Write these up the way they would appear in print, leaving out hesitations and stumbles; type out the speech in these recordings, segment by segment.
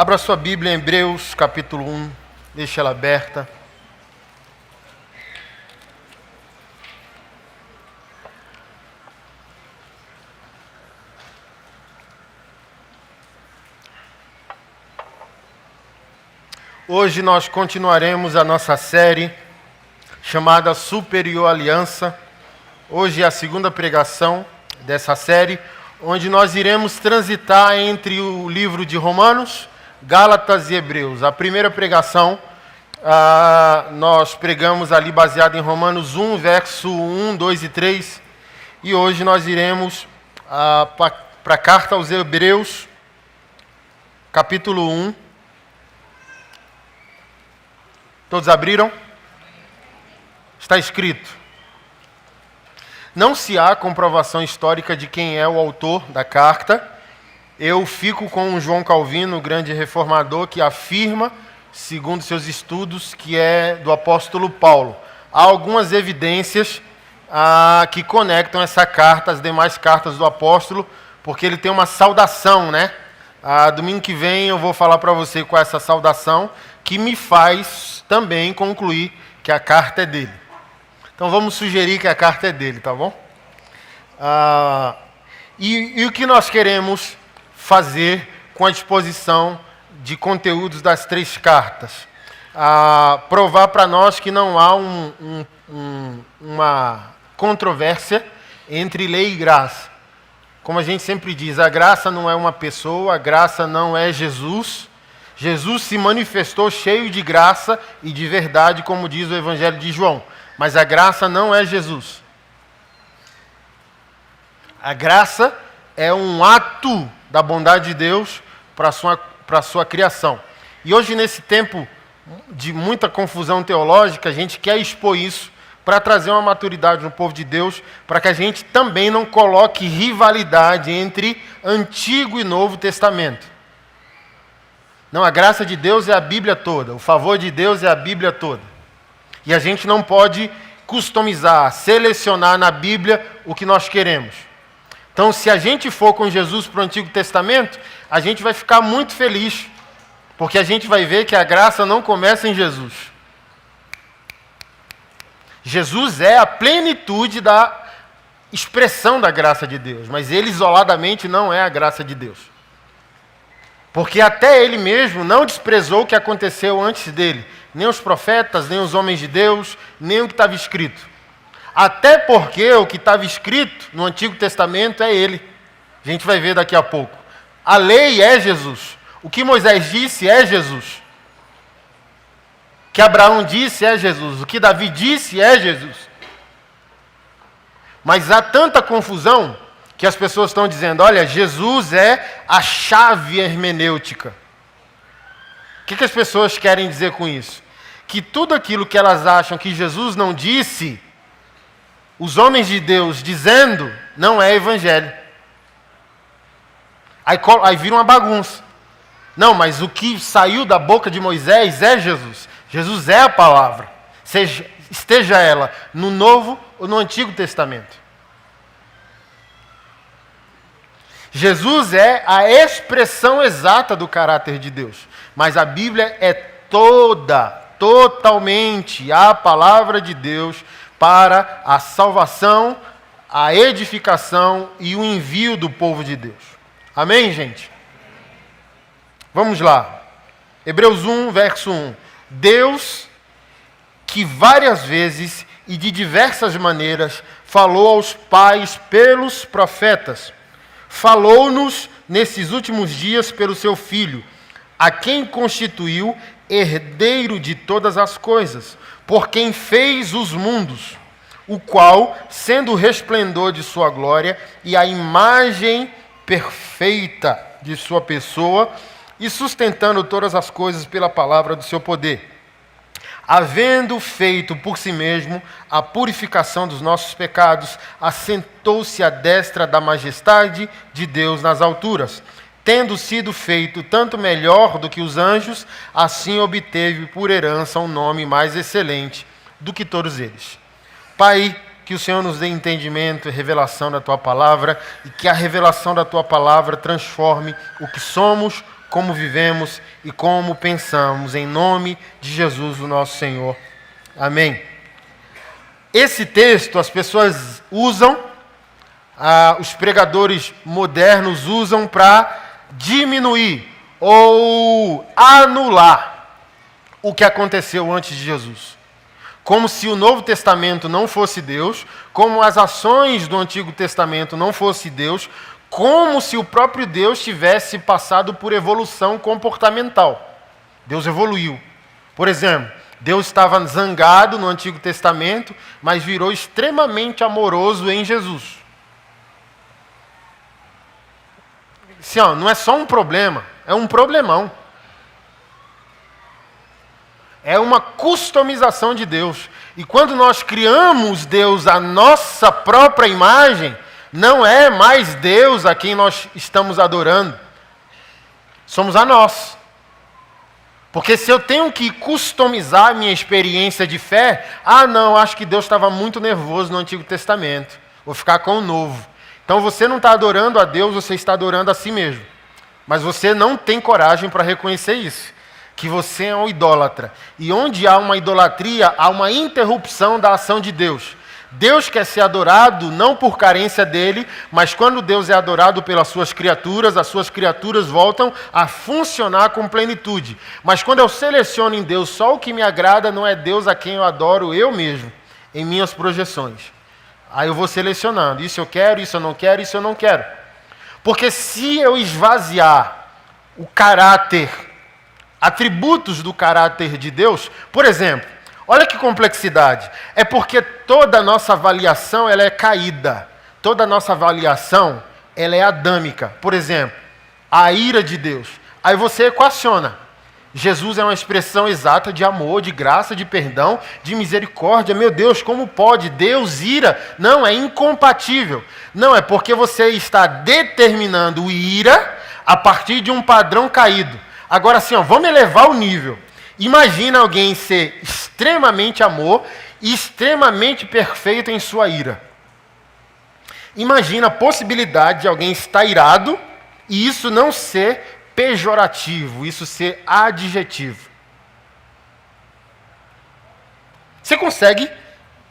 Abra sua Bíblia em Hebreus, capítulo 1, deixe ela aberta. Hoje nós continuaremos a nossa série chamada Superior Aliança. Hoje é a segunda pregação dessa série, onde nós iremos transitar entre o livro de Romanos, Gálatas e Hebreus. A primeira pregação nós pregamos ali baseado em Romanos 1, verso 1, 2 e 3. E hoje nós iremos para a carta aos Hebreus, capítulo 1. Todos abriram? Está escrito: não se há comprovação histórica de quem é o autor da carta. Eu fico com o João Calvino, o grande reformador, que afirma, segundo seus estudos, que é do apóstolo Paulo. Há algumas evidências que conectam essa carta às demais cartas do apóstolo, porque ele tem uma saudação, né? Domingo que vem eu vou falar para você qual é essa saudação, que me faz também concluir que a carta é dele. Então vamos sugerir que a carta é dele, tá bom? E o que nós queremos fazer com a exposição de conteúdos das três cartas? Provar para nós que não há uma controvérsia entre lei e graça. Como a gente sempre diz, a graça não é uma pessoa, a graça não é Jesus. Jesus se manifestou cheio de graça e de verdade, como diz o Evangelho de João. Mas a graça não é Jesus. A graça é um ato da bondade de Deus para a sua criação. E hoje, nesse tempo de muita confusão teológica, a gente quer expor isso para trazer uma maturidade no povo de Deus, para que a gente também não coloque rivalidade entre Antigo e Novo Testamento. Não, a graça de Deus é a Bíblia toda, o favor de Deus é a Bíblia toda. E a gente não pode customizar, selecionar na Bíblia o que nós queremos. Então, se a gente for com Jesus para o Antigo Testamento, a gente vai ficar muito feliz, porque a gente vai ver que a graça não começa em Jesus. Jesus é a plenitude da expressão da graça de Deus, mas ele isoladamente não é a graça de Deus. Porque até ele mesmo não desprezou o que aconteceu antes dele, nem os profetas, nem os homens de Deus, nem o que estava escrito. Até porque o que estava escrito no Antigo Testamento é ele. A gente vai ver daqui a pouco. A lei é Jesus. O que Moisés disse é Jesus. O que Abraão disse é Jesus. O que Davi disse é Jesus. Mas há tanta confusão que as pessoas estão dizendo, olha, Jesus é a chave hermenêutica. O que as pessoas querem dizer com isso? Que tudo aquilo que elas acham que Jesus não disse, os homens de Deus dizendo, não é evangelho. Aí vira uma bagunça. Não, mas o que saiu da boca de Moisés é Jesus. Jesus é a palavra. Esteja ela no Novo ou no Antigo Testamento. Jesus é a expressão exata do caráter de Deus. Mas a Bíblia é totalmente a palavra de Deus para a salvação, a edificação e o envio do povo de Deus. Amém, gente? Vamos lá. Hebreus 1, verso 1. Deus, que várias vezes e de diversas maneiras falou aos pais pelos profetas, falou-nos nesses últimos dias pelo seu Filho, a quem constituiu herdeiro de todas as coisas, por quem fez os mundos, o qual, sendo o resplendor de sua glória e a imagem perfeita de sua pessoa, e sustentando todas as coisas pela palavra do seu poder, havendo feito por si mesmo a purificação dos nossos pecados, assentou-se à destra da majestade de Deus nas alturas. Tendo sido feito tanto melhor do que os anjos, assim obteve por herança um nome mais excelente do que todos eles. Pai, que o Senhor nos dê entendimento e revelação da Tua palavra, e que a revelação da Tua palavra transforme o que somos, como vivemos e como pensamos, em nome de Jesus, o nosso Senhor. Amém. Esse texto as pessoas usam, os pregadores modernos usam para diminuir ou anular o que aconteceu antes de Jesus. Como se o Novo Testamento não fosse Deus, como as ações do Antigo Testamento não fosse Deus, como se o próprio Deus tivesse passado por evolução comportamental. Deus evoluiu. Por exemplo, Deus estava zangado no Antigo Testamento, mas virou extremamente amoroso em Jesus. Assim, não é só um problema, é um problemão. É uma customização de Deus. E quando nós criamos Deus à nossa própria imagem, não é mais Deus a quem nós estamos adorando. Somos a nós. Porque se eu tenho que customizar a minha experiência de fé, não, acho que Deus estava muito nervoso no Antigo Testamento. Vou ficar com o Novo. Então você não está adorando a Deus, você está adorando a si mesmo. Mas você não tem coragem para reconhecer isso. Que você é um idólatra. E onde há uma idolatria, há uma interrupção da ação de Deus. Deus quer ser adorado não por carência dele, mas quando Deus é adorado pelas suas criaturas, as suas criaturas voltam a funcionar com plenitude. Mas quando eu seleciono em Deus só o que me agrada, não é Deus a quem eu adoro eu mesmo, em minhas projeções. Aí eu vou selecionando, isso eu quero, isso eu não quero, isso eu não quero. Porque se eu esvaziar o caráter, atributos do caráter de Deus, por exemplo, olha que complexidade. É porque toda a nossa avaliação ela é caída. Toda a nossa avaliação ela é adâmica. Por exemplo, a ira de Deus. Aí você equaciona. Jesus é uma expressão exata de amor, de graça, de perdão, de misericórdia. Meu Deus, como pode? Deus ira? Não, é incompatível. Não, é porque você está determinando ira a partir de um padrão caído. Agora assim, vamos elevar o nível. Imagina alguém ser extremamente amor e extremamente perfeito em sua ira. Imagina a possibilidade de alguém estar irado e isso não ser pejorativo, isso ser adjetivo. Você consegue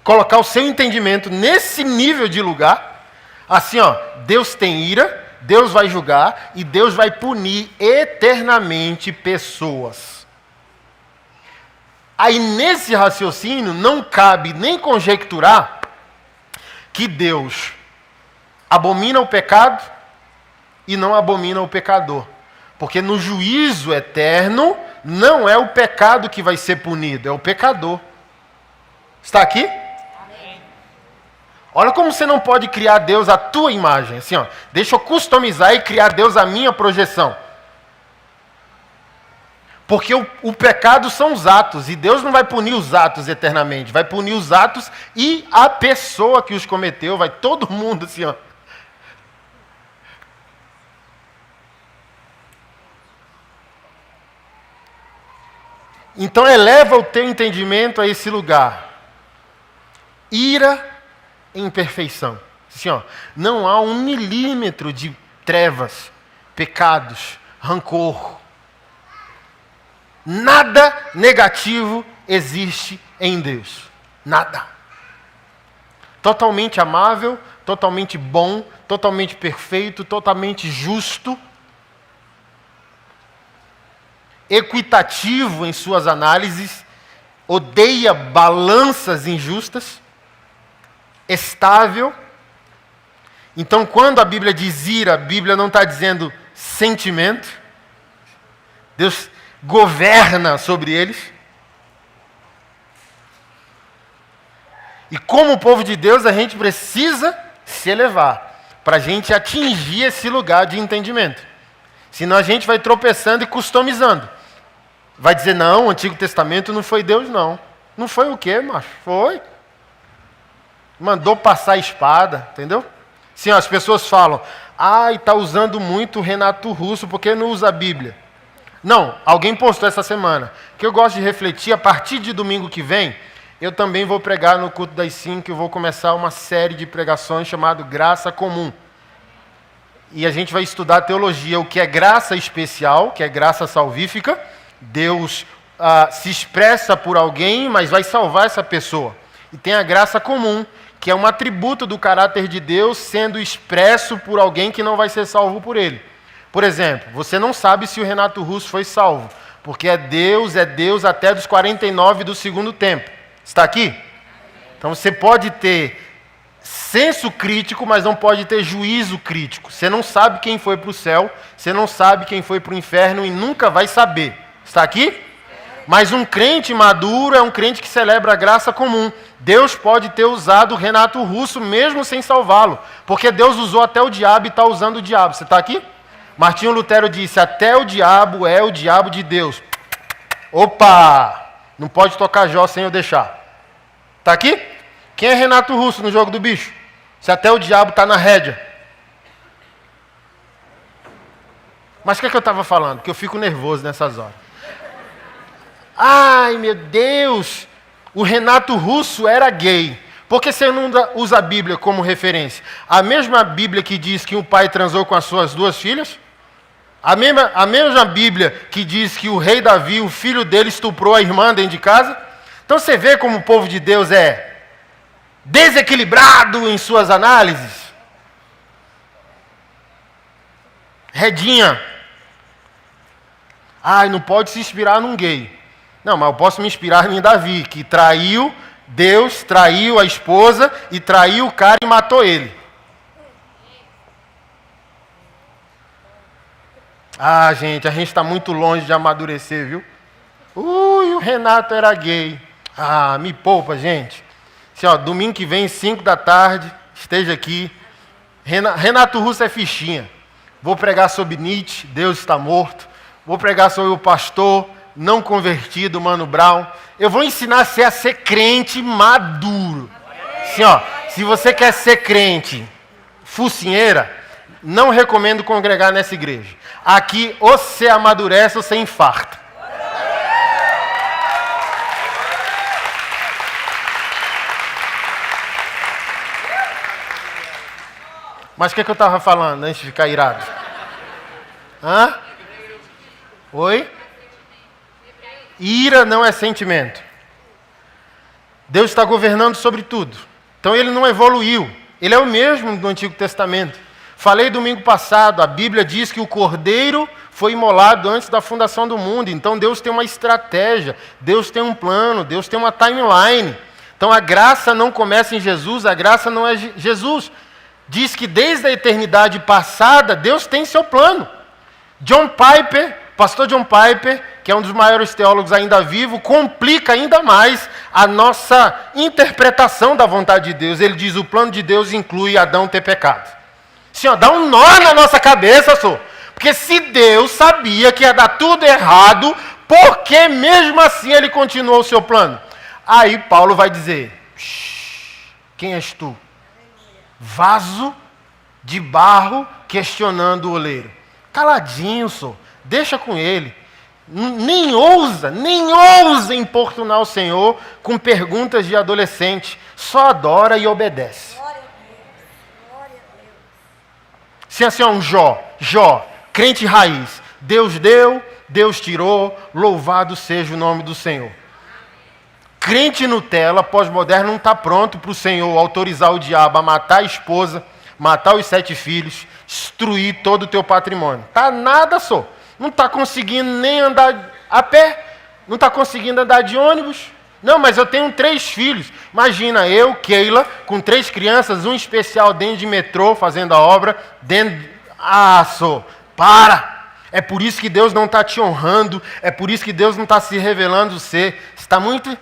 colocar o seu entendimento nesse nível de lugar? Assim, Deus tem ira, Deus vai julgar e Deus vai punir eternamente pessoas. Aí nesse raciocínio não cabe nem conjecturar que Deus abomina o pecado e não abomina o pecador. Porque no juízo eterno não é o pecado que vai ser punido, é o pecador. Está aqui? Amém. Olha como você não pode criar Deus à tua imagem. Assim, deixa eu customizar e criar Deus à minha projeção. Porque o pecado são os atos, e Deus não vai punir os atos eternamente, vai punir os atos e a pessoa que os cometeu, vai todo mundo assim, Então eleva o teu entendimento a esse lugar. Ira em perfeição. Assim, não há 1 milímetro de trevas, pecados, rancor. Nada negativo existe em Deus. Nada. Totalmente amável, totalmente bom, totalmente perfeito, totalmente justo. Equitativo em suas análises, odeia balanças injustas, estável. Então, quando a Bíblia diz ira, a Bíblia não está dizendo sentimento. Deus governa sobre eles. E como povo de Deus, a gente precisa se elevar para a gente atingir esse lugar de entendimento. Senão a gente vai tropeçando e customizando. Vai dizer, não, o Antigo Testamento não foi Deus, não. Não foi o quê, macho? Foi. Mandou passar a espada, entendeu? Sim, as pessoas falam, está usando muito o Renato Russo, porque não usa a Bíblia? Não, alguém postou essa semana, que eu gosto de refletir, a partir de domingo que vem, eu também vou pregar no culto das 5, eu vou começar uma série de pregações chamada Graça Comum. E a gente vai estudar teologia, o que é graça especial, que é graça salvífica. Deus se expressa por alguém, mas vai salvar essa pessoa. E tem a graça comum, que é um atributo do caráter de Deus sendo expresso por alguém que não vai ser salvo por ele. Por exemplo, você não sabe se o Renato Russo foi salvo, porque é Deus até dos 49 do segundo tempo. Está aqui? Então você pode ter senso crítico, mas não pode ter juízo crítico. Você não sabe quem foi para o céu, você não sabe quem foi para o inferno e nunca vai saber. Está aqui? Mas um crente maduro é um crente que celebra a graça comum. Deus pode ter usado o Renato Russo mesmo sem salvá-lo, porque Deus usou até o diabo e está usando o diabo. Você está aqui? Martinho Lutero disse, até o diabo é o diabo de Deus. Opa! Não pode tocar Jó sem eu deixar. Está aqui? Quem é Renato Russo no jogo do bicho? Se até o diabo está na rédea. Mas o que é que eu estava falando? Porque eu fico nervoso nessas horas. Ai, meu Deus! O Renato Russo era gay. Por que você não usa a Bíblia como referência? A mesma Bíblia que diz que o pai transou com as suas 2 filhas? A mesma Bíblia que diz que o rei Davi, o filho dele, estuprou a irmã dentro de casa? Então você vê como o povo de Deus é desequilibrado em suas análises. Redinha. Não pode se inspirar num gay. Não, mas eu posso me inspirar em Davi, que traiu Deus, traiu a esposa e traiu o cara e matou ele. Gente, a gente está muito longe de amadurecer, viu? O Renato era gay. Me poupa, gente. Domingo que vem, 5 da tarde, esteja aqui. Renato Russo é fichinha. Vou pregar sobre Nietzsche, Deus está morto. Vou pregar sobre o pastor não convertido, Mano Brown. Eu vou ensinar você a ser crente maduro. Se você quer ser crente focinheira, não recomendo congregar nessa igreja. Aqui, ou você amadurece ou você infarta. Mas o que eu estava falando antes de ficar irado? Oi? Ira não é sentimento. Deus está governando sobre tudo. Então ele não evoluiu. Ele é o mesmo do Antigo Testamento. Falei domingo passado, a Bíblia diz que o Cordeiro foi imolado antes da fundação do mundo. Então Deus tem uma estratégia, Deus tem um plano, Deus tem uma timeline. Então a graça não começa em Jesus, a graça não é Jesus. Diz que desde a eternidade passada, Deus tem seu plano. Pastor John Piper, que é um dos maiores teólogos ainda vivo, complica ainda mais a nossa interpretação da vontade de Deus. Ele diz que o plano de Deus inclui Adão ter pecado. Dá um nó na nossa cabeça, porque se Deus sabia que ia dar tudo errado, por que mesmo assim ele continuou o seu plano? Aí Paulo vai dizer, quem és tu? Vaso de barro questionando o oleiro. Caladinho, deixa com ele. Nem ousa importunar o Senhor com perguntas de adolescente. Só adora e obedece. Se um Jó, crente raiz. Deus deu, Deus tirou, louvado seja o nome do Senhor. Crente Nutella, pós-moderno, não está pronto para o Senhor autorizar o diabo a matar a esposa, matar os 7 filhos, destruir todo o teu patrimônio. Tá nada só. Não está conseguindo nem andar a pé, não está conseguindo andar de ônibus. Não, mas eu tenho 3 filhos. Imagina eu, Keila, com 3 crianças, um especial dentro de metrô, fazendo a obra, para! É por isso que Deus não está te honrando, é por isso que Deus não está se revelando você. Você está muito...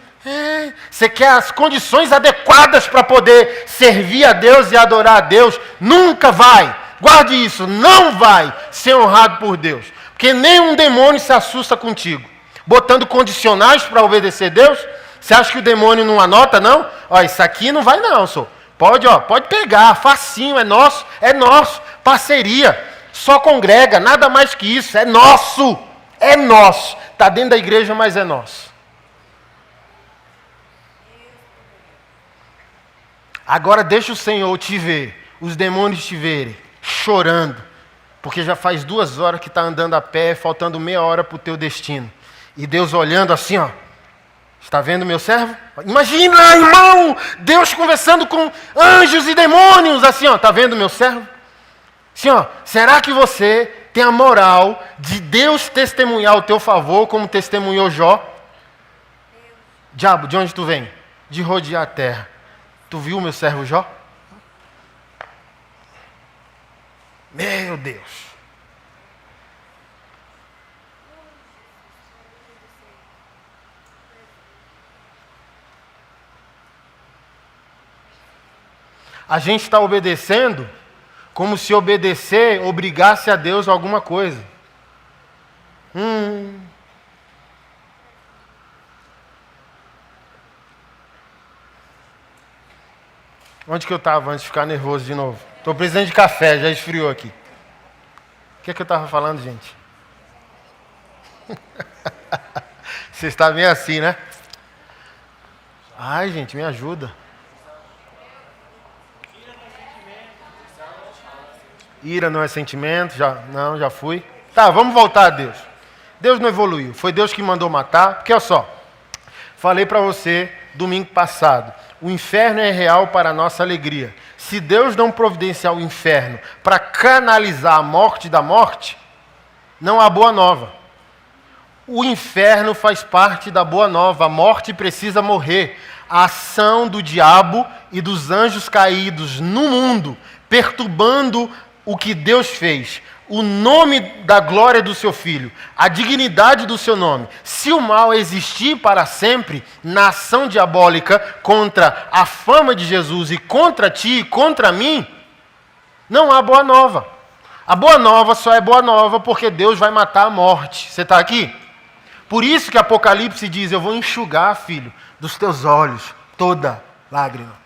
Você quer as condições adequadas para poder servir a Deus e adorar a Deus? Nunca vai! Guarde isso, não vai ser honrado por Deus. Porque nenhum demônio se assusta contigo. Botando condicionais para obedecer Deus, você acha que o demônio não anota, não? Ó, isso aqui não vai não, senhor. Pode pegar, facinho, é nosso, parceria. Só congrega, nada mais que isso, é nosso. Está dentro da igreja, mas é nosso. Agora deixa o Senhor te ver, os demônios te verem, chorando, porque já faz 2 horas que está andando a pé, faltando meia hora para o teu destino. E Deus olhando assim, ó, está vendo meu servo? Imagina, irmão, Deus conversando com anjos e demônios, assim, ó, está vendo meu servo? Assim, ó, será que você tem a moral de Deus testemunhar o teu favor, como testemunhou Jó? Diabo, de onde tu vem? De rodear a terra. Tu viu meu servo Jó? Meu Deus. A gente está obedecendo como se obedecer obrigasse a Deus a alguma coisa. Onde que eu estava antes de ficar nervoso de novo? Estou precisando de café, já esfriou aqui. O que é que eu estava falando, gente? Você está meio assim, né? Ai, gente, me ajuda. Ira não é sentimento, já fui. Tá, vamos voltar a Deus. Deus não evoluiu, foi Deus que mandou matar. Porque olha só, falei para você domingo passado, o inferno é real para a nossa alegria. Se Deus não providenciar o inferno para canalizar a morte da morte, não há boa nova. O inferno faz parte da boa nova, a morte precisa morrer. A ação do diabo e dos anjos caídos no mundo, perturbando o que Deus fez, o nome da glória do seu Filho, a dignidade do seu nome. Se o mal existir para sempre, na ação diabólica contra a fama de Jesus e contra ti e contra mim, não há boa nova. A boa nova só é boa nova porque Deus vai matar a morte. Você está aqui? Por isso que Apocalipse diz, eu vou enxugar, filho, dos teus olhos toda lágrima.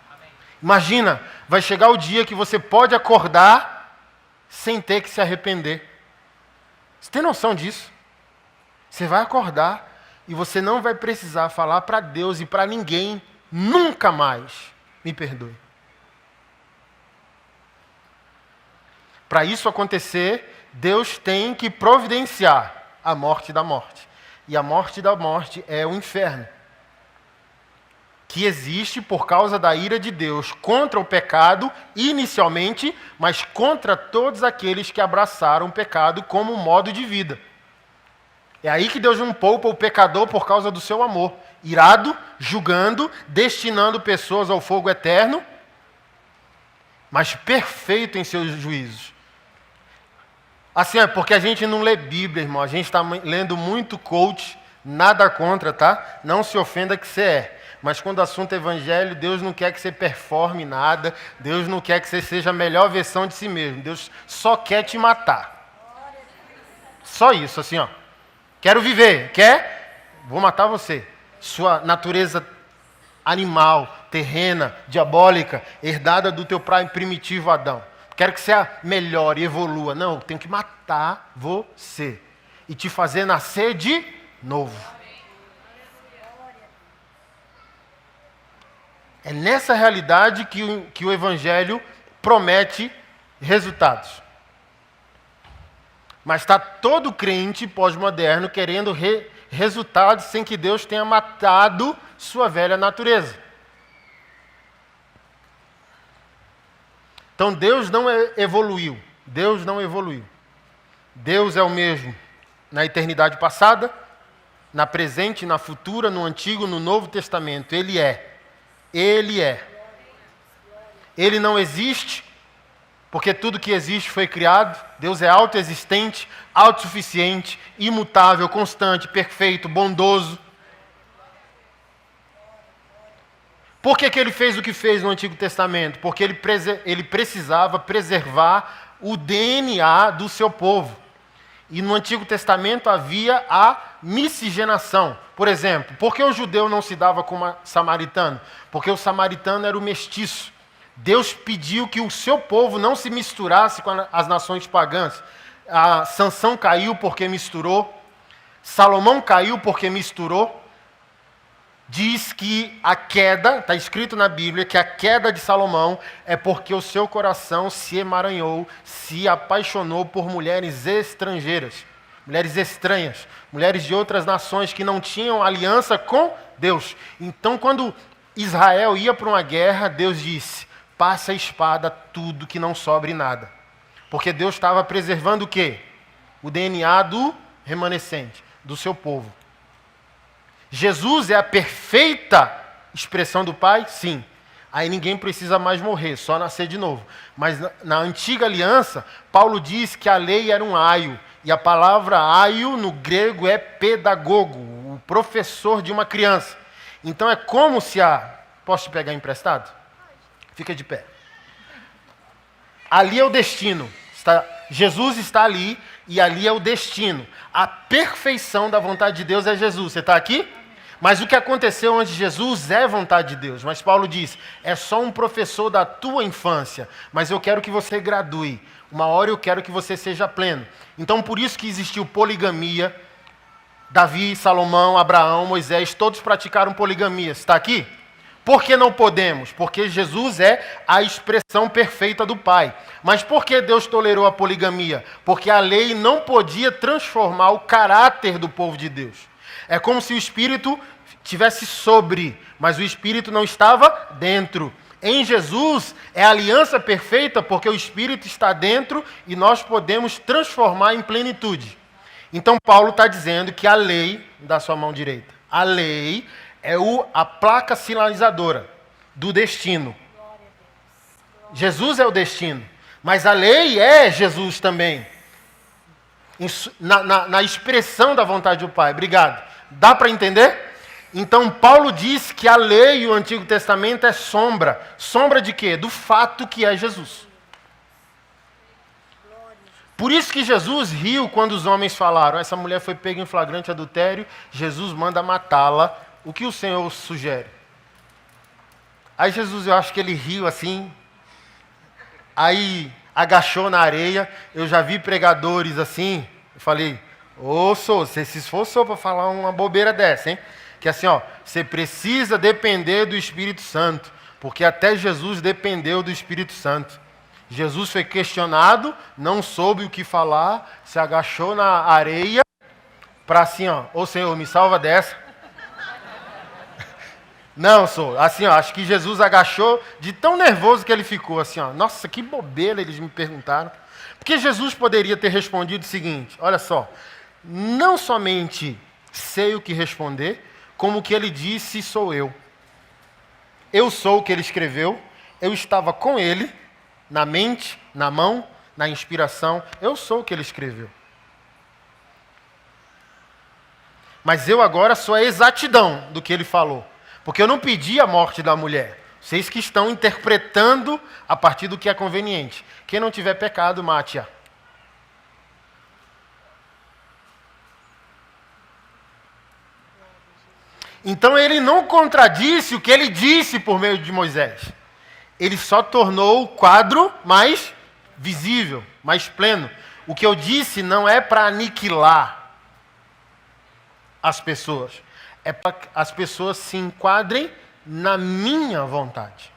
Imagina, vai chegar o dia que você pode acordar sem ter que se arrepender. Você tem noção disso? Você vai acordar e você não vai precisar falar para Deus e para ninguém, nunca mais, me perdoe. Para isso acontecer, Deus tem que providenciar a morte da morte. E a morte da morte é o inferno, que existe por causa da ira de Deus contra o pecado, inicialmente, mas contra todos aqueles que abraçaram o pecado como modo de vida. É aí que Deus não poupa o pecador por causa do seu amor. Irado, julgando, destinando pessoas ao fogo eterno, mas perfeito em seus juízos. Assim, é porque a gente não lê Bíblia, irmão. A gente está lendo muito coach, nada contra, tá? Não se ofenda que você é. Mas quando o assunto é evangelho, Deus não quer que você performe nada. Deus não quer que você seja a melhor versão de si mesmo. Deus só quer te matar. Só isso, assim, ó. Quero viver. Quer? Vou matar você. Sua natureza animal, terrena, diabólica, herdada do teu pai primitivo Adão. Quero que você melhore e evolua. Não, eu tenho que matar você. E te fazer nascer de novo. É nessa realidade que o Evangelho promete resultados. Mas está todo crente pós-moderno querendo resultados sem que Deus tenha matado sua velha natureza. Então Deus não evoluiu. Deus não evoluiu. Deus é o mesmo na eternidade passada, na presente, na futura, no Antigo, no Novo Testamento. Ele é. Ele é. Ele não existe, porque tudo que existe foi criado. Deus é autoexistente, autossuficiente, imutável, constante, perfeito, bondoso. Por que ele fez o que fez no Antigo Testamento? Porque ele precisava preservar o DNA do seu povo. E no Antigo Testamento havia a miscigenação. Por exemplo, por que o judeu não se dava com o samaritano? Porque o samaritano era o mestiço. Deus pediu que o seu povo não se misturasse com as nações pagãs. Sansão caiu porque misturou. Salomão caiu porque misturou. Diz que a queda, está escrito na Bíblia, que a queda de Salomão é porque o seu coração se emaranhou, se apaixonou por mulheres estrangeiras, mulheres estranhas, mulheres de outras nações que não tinham aliança com Deus. Então, quando Israel ia para uma guerra, Deus disse: passa a espada tudo que não sobre nada. Porque Deus estava preservando o quê? O DNA do remanescente, do seu povo. Jesus é a perfeita expressão do Pai? Sim. Aí ninguém precisa mais morrer, só nascer de novo. Mas na antiga aliança, Paulo diz que a lei era um aio. E a palavra aio no grego é pedagogo, o professor de uma criança. Então é como se Posso te pegar emprestado? Fica de pé. Ali é o destino. Jesus está ali e ali é o destino. A perfeição da vontade de Deus é Jesus. Você está aqui? Mas o que aconteceu antes de Jesus é vontade de Deus. Mas Paulo diz, é só um professor da tua infância, mas eu quero que você gradue. Uma hora eu quero que você seja pleno. Então por isso que existiu poligamia. Davi, Salomão, Abraão, Moisés, todos praticaram poligamia. Está aqui? Por que não podemos? Porque Jesus é a expressão perfeita do Pai. Mas por que Deus tolerou a poligamia? Porque a lei não podia transformar o caráter do povo de Deus. É como se o Espírito tivesse sobre, mas o Espírito não estava dentro. Em Jesus é a aliança perfeita porque o Espírito está dentro e nós podemos transformar em plenitude. Então Paulo está dizendo que a lei, da sua mão direita, a lei é a placa sinalizadora do destino. Jesus é o destino, mas a lei é Jesus também. Na expressão da vontade do Pai. Obrigado. Dá para entender? Então Paulo diz que a lei e o Antigo Testamento é sombra. Sombra de quê? Do fato que é Jesus. Por isso que Jesus riu quando os homens falaram, essa mulher foi pega em flagrante adultério, Jesus manda matá-la. O que o Senhor sugere? Aí Jesus, eu acho que ele riu assim, aí agachou na areia. Eu já vi pregadores assim, eu falei, você se esforçou para falar uma bobeira dessa, hein? Que assim, você precisa depender do Espírito Santo, porque até Jesus dependeu do Espírito Santo. Jesus foi questionado, não soube o que falar, se agachou na areia, para assim, ô Senhor, me salva dessa. Não, acho que Jesus agachou de tão nervoso que ele ficou, assim, nossa, que bobeira, eles me perguntaram. Porque Jesus poderia ter respondido o seguinte, olha só, não somente sei o que responder, como o que ele disse sou eu. Eu sou o que ele escreveu, eu estava com ele, na mente, na mão, na inspiração, eu sou o que ele escreveu. Mas eu agora sou a exatidão do que ele falou. Porque eu não pedi a morte da mulher. Vocês que estão interpretando a partir do que é conveniente. Quem não tiver pecado, mate-a. Então ele não contradisse o que ele disse por meio de Moisés. Ele só tornou o quadro mais visível, mais pleno. O que eu disse não é para aniquilar as pessoas. É para que as pessoas se enquadrem na minha vontade.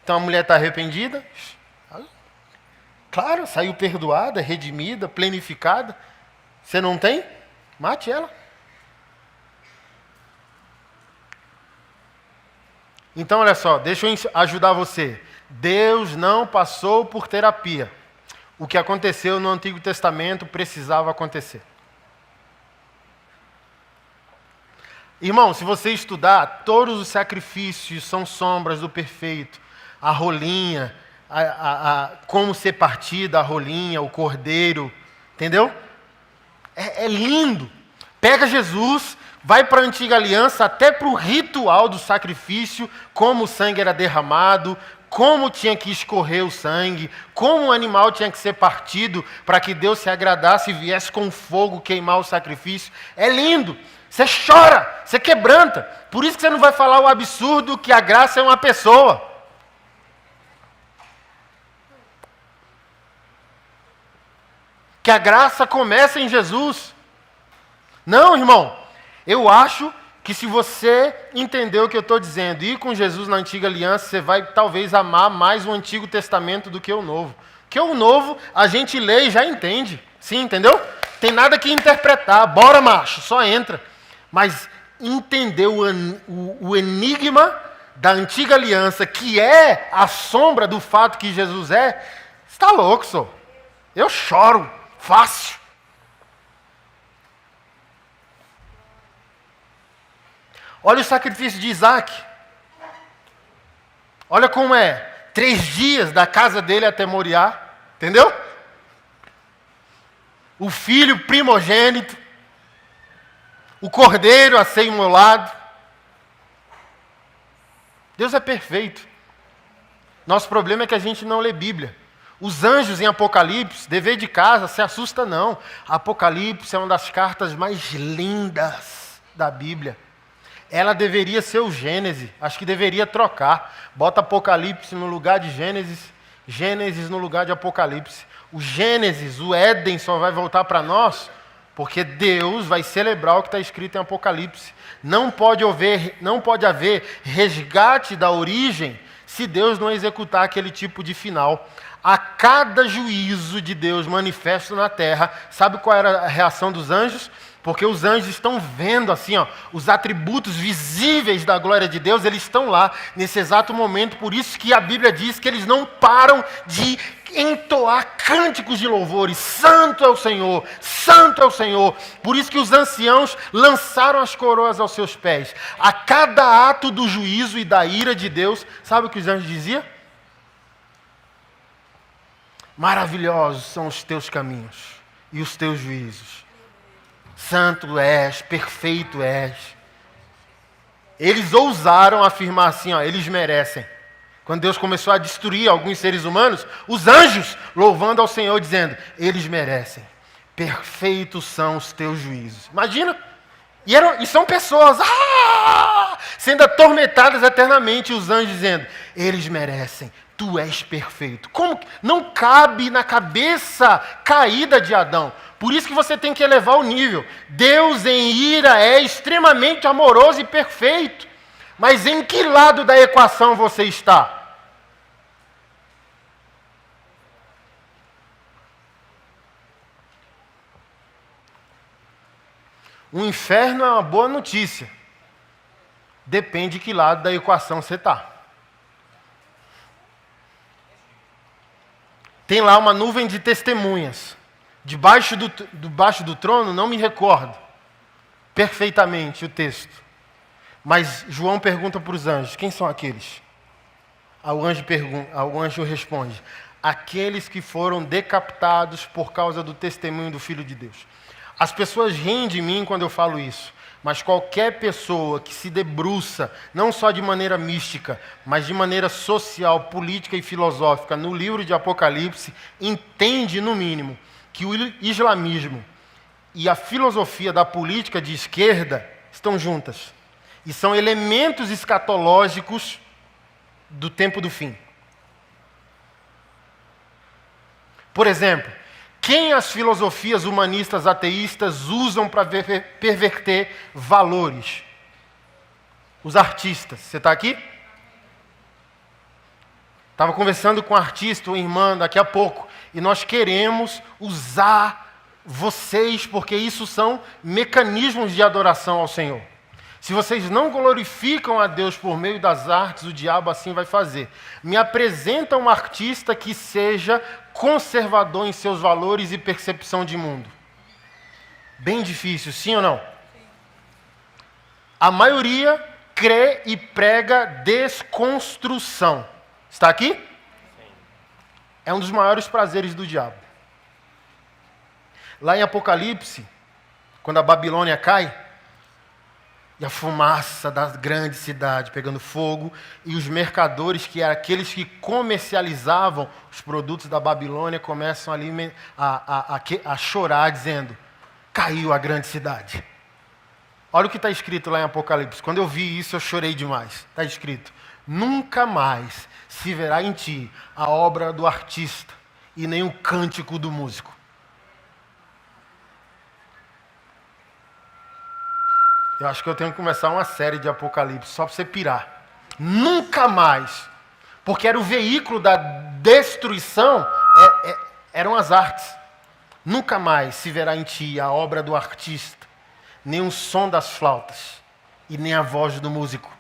Então a mulher está arrependida? Claro, saiu perdoada, redimida, plenificada. Você não tem? Mate ela. Então olha só, deixa eu ajudar você. Deus não passou por terapia. O que aconteceu no Antigo Testamento precisava acontecer. Irmão, se você estudar, todos os sacrifícios são sombras do perfeito. A rolinha, como ser partida a rolinha, o cordeiro, entendeu? É lindo. Pega Jesus, vai para a antiga aliança, até para o ritual do sacrifício, como o sangue era derramado, como tinha que escorrer o sangue, como o animal tinha que ser partido para que Deus se agradasse e viesse com fogo queimar o sacrifício. É lindo. Você chora, você quebranta. Por isso que você não vai falar o absurdo que a graça é uma pessoa. Que a graça começa em Jesus. Não, irmão. Eu acho que se você entender o que eu estou dizendo e ir com Jesus na antiga aliança, você vai talvez amar mais o Antigo Testamento do que o Novo. Porque o Novo a gente lê e já entende. Sim, entendeu? Tem nada que interpretar. Bora, macho, só entra. Mas entender o enigma da antiga aliança, que é a sombra do fato que Jesus é, você está louco, só. Eu choro, fácil. Olha o sacrifício de Isaac. Olha como é. 3 dias da casa dele até Moriá. Entendeu? O filho primogênito. O cordeiro a ser imolado. Deus é perfeito. Nosso problema é que a gente não lê Bíblia. Os anjos em Apocalipse, dever de casa, se assusta não. Apocalipse é uma das cartas mais lindas da Bíblia. Ela deveria ser o Gênesis. Acho que deveria trocar. Bota Apocalipse no lugar de Gênesis. Gênesis no lugar de Apocalipse. O Gênesis, o Éden só vai voltar para nós porque Deus vai celebrar o que está escrito em Apocalipse. Não pode haver resgate da origem se Deus não executar aquele tipo de final. A cada juízo de Deus manifesto na terra, sabe qual era a reação dos anjos? Porque os anjos estão vendo assim, ó, os atributos visíveis da glória de Deus, eles estão lá nesse exato momento. Por isso que a Bíblia diz que eles não param de entoar cânticos de louvores. Santo é o Senhor, santo é o Senhor. Por isso que os anciãos lançaram as coroas aos seus pés. A cada ato do juízo e da ira de Deus, sabe o que os anjos diziam? Maravilhosos são os teus caminhos e os teus juízos. Santo és, perfeito és. Eles ousaram afirmar assim, ó, eles merecem. Quando Deus começou a destruir alguns seres humanos, os anjos louvando ao Senhor, dizendo, eles merecem. Perfeitos são os teus juízos. Imagina. E são pessoas sendo atormentadas eternamente, os anjos dizendo, eles merecem. Tu és perfeito. Como não cabe na cabeça caída de Adão. Por isso que você tem que elevar o nível. Deus em ira é extremamente amoroso e perfeito. Mas em que lado da equação você está? O inferno é uma boa notícia. Depende de que lado da equação você está. Tem lá uma nuvem de testemunhas. Debaixo do trono, não me recordo perfeitamente o texto. Mas João pergunta para os anjos, quem são aqueles? O anjo responde, aqueles que foram decapitados por causa do testemunho do Filho de Deus. As pessoas riem de mim quando eu falo isso, mas qualquer pessoa que se debruça, não só de maneira mística, mas de maneira social, política e filosófica, no livro de Apocalipse, entende, no mínimo, que o islamismo e a filosofia da política de esquerda estão juntas. E são elementos escatológicos do tempo do fim. Por exemplo, quem as filosofias humanistas ateístas usam para perverter valores? Os artistas. Você está aqui? Estava conversando com um artista, uma irmã, daqui a pouco, e nós queremos usar vocês, porque isso são mecanismos de adoração ao Senhor. Se vocês não glorificam a Deus por meio das artes, o diabo assim vai fazer. Me apresenta um artista que seja conservador em seus valores e percepção de mundo. Bem difícil, sim ou não? A maioria crê e prega desconstrução. Está aqui? É um dos maiores prazeres do diabo. Lá em Apocalipse, quando a Babilônia cai, E a fumaça da grande cidade pegando fogo, e os mercadores, que eram aqueles que comercializavam os produtos da Babilônia, começam ali a chorar, dizendo: caiu a grande cidade. Olha o que está escrito lá em Apocalipse. Quando eu vi isso, eu chorei demais. Está escrito: nunca mais se verá em ti a obra do artista e nem o cântico do músico. Eu acho que eu tenho que começar uma série de Apocalipse, só para você pirar. Nunca mais. Porque era o veículo da destruição, eram as artes. Nunca mais se verá em ti a obra do artista, nem o som das flautas, e nem a voz do músico.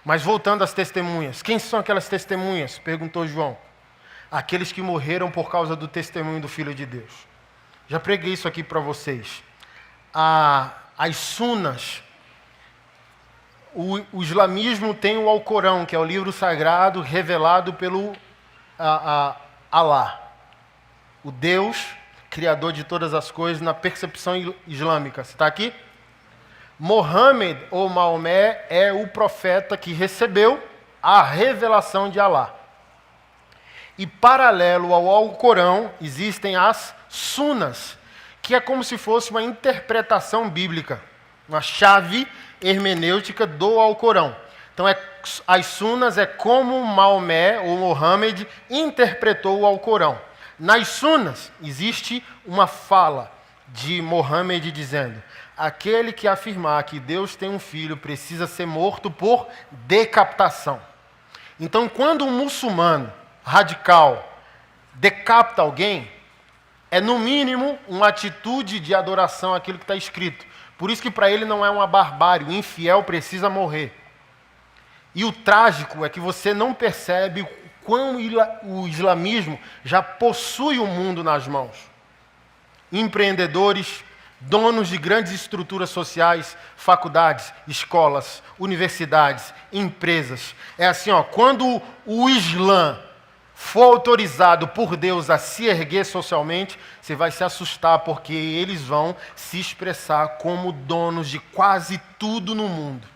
Mas voltando às testemunhas. Quem são aquelas testemunhas? Perguntou João. Aqueles que morreram por causa do testemunho do Filho de Deus. Já preguei isso aqui para vocês. As sunas. O islamismo tem o Alcorão, que é o livro sagrado revelado pelo Alá. O Deus, criador de todas as coisas, na percepção islâmica. Você está aqui? Mohammed, ou Maomé, é o profeta que recebeu a revelação de Alá. E paralelo ao Alcorão, existem as sunas, que é como se fosse uma interpretação bíblica, uma chave hermenêutica do Alcorão. Então, as sunas é como Maomé, ou Mohammed, interpretou o Alcorão. Nas sunas, existe uma fala de Mohammed dizendo: aquele que afirmar que Deus tem um filho precisa ser morto por decapitação. Então, quando um muçulmano radical decapita alguém, é no mínimo uma atitude de adoração àquilo que está escrito. Por isso que para ele não é uma barbárie, o infiel precisa morrer. E o trágico é que você não percebe o quão o islamismo já possui o mundo nas mãos. Empreendedores, donos de grandes estruturas sociais, faculdades, escolas, universidades, empresas. É assim, quando o Islã for autorizado por Deus a se erguer socialmente, você vai se assustar, porque eles vão se expressar como donos de quase tudo no mundo.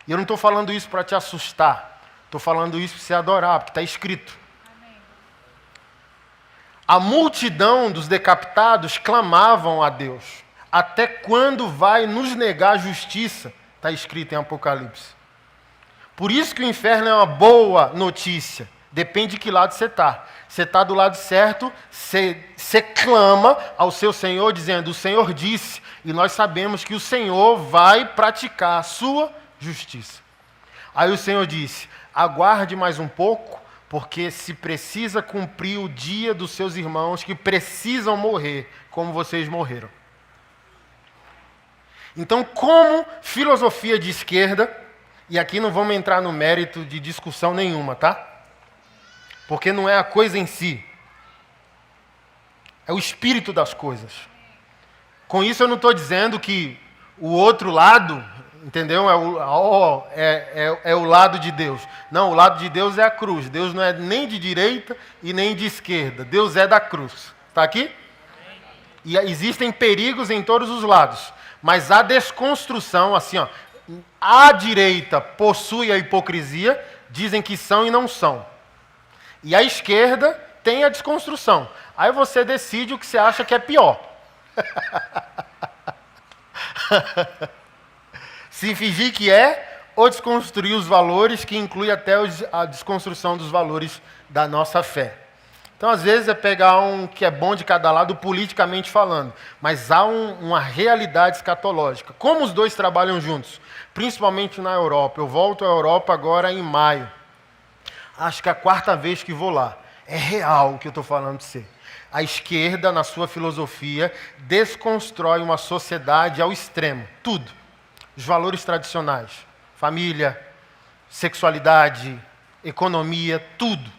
E eu não estou falando isso para te assustar, estou falando isso para você adorar, porque está escrito. A multidão dos decapitados clamavam a Deus: até quando vai nos negar justiça? Está escrito em Apocalipse. Por isso que o inferno é uma boa notícia. Depende de que lado você está. Você está do lado certo, você clama ao seu Senhor dizendo: o Senhor disse, e nós sabemos que o Senhor vai praticar a sua justiça. Aí o Senhor disse: aguarde mais um pouco, porque se precisa cumprir o dia dos seus irmãos que precisam morrer, como vocês morreram. Então, como filosofia de esquerda, e aqui não vamos entrar no mérito de discussão nenhuma, tá? Porque não é a coisa em si, é o espírito das coisas. Com isso eu não estou dizendo que o outro lado, entendeu? É o lado de Deus. Não, o lado de Deus é a cruz. Deus não é nem de direita e nem de esquerda. Deus é da cruz. Está aqui? E existem perigos em todos os lados. Mas a desconstrução, assim, a direita possui a hipocrisia, dizem que são e não são. E a esquerda tem a desconstrução. Aí você decide o que você acha que é pior. Se fingir que é, ou desconstruir os valores, que inclui até a desconstrução dos valores da nossa fé. Então, às vezes, é pegar um que é bom de cada lado, politicamente falando. Mas há uma realidade escatológica. Como os dois trabalham juntos? Principalmente na Europa. Eu volto à Europa agora em maio. Acho que é a 4ª vez que vou lá. É real o que eu estou falando de você. A esquerda, na sua filosofia, desconstrói uma sociedade ao extremo. Tudo. Os valores tradicionais. Família, sexualidade, economia, tudo.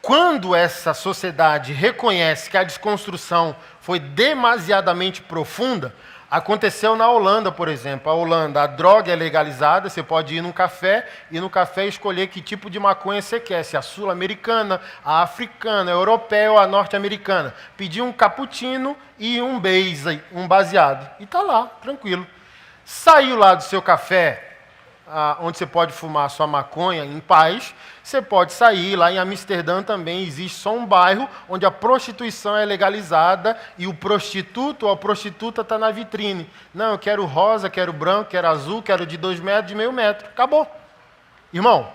Quando essa sociedade reconhece que a desconstrução foi demasiadamente profunda, Aconteceu na Holanda, por exemplo. A Holanda, a droga é legalizada, você pode ir num café e no café escolher que tipo de maconha você quer, se a sul-americana, a africana, a europeia ou a norte-americana. Pedir um cappuccino e um base, um baseado. E tá lá, tranquilo. Saiu lá do seu café, onde você pode fumar a sua maconha em paz, você pode sair. Lá em Amsterdã também existe só um bairro onde a prostituição é legalizada e o prostituto ou a prostituta está na vitrine. Não, eu quero rosa, quero branco, quero azul, quero de 2 metros, de meio metro. Acabou. Irmão,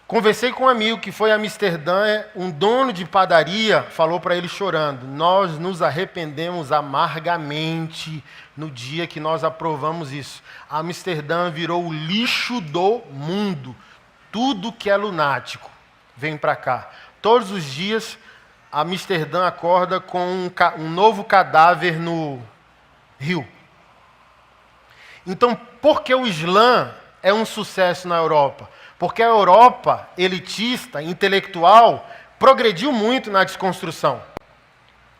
conversei com um amigo que foi a Amsterdã, um dono de padaria falou para ele chorando: nós nos arrependemos amargamente no dia que nós aprovamos isso. A Amsterdã virou o lixo do mundo. Tudo que é lunático vem para cá. Todos os dias, a Amsterdã acorda com um novo cadáver no rio. Então, por que o Islã é um sucesso na Europa? Porque a Europa, elitista, intelectual, progrediu muito na desconstrução.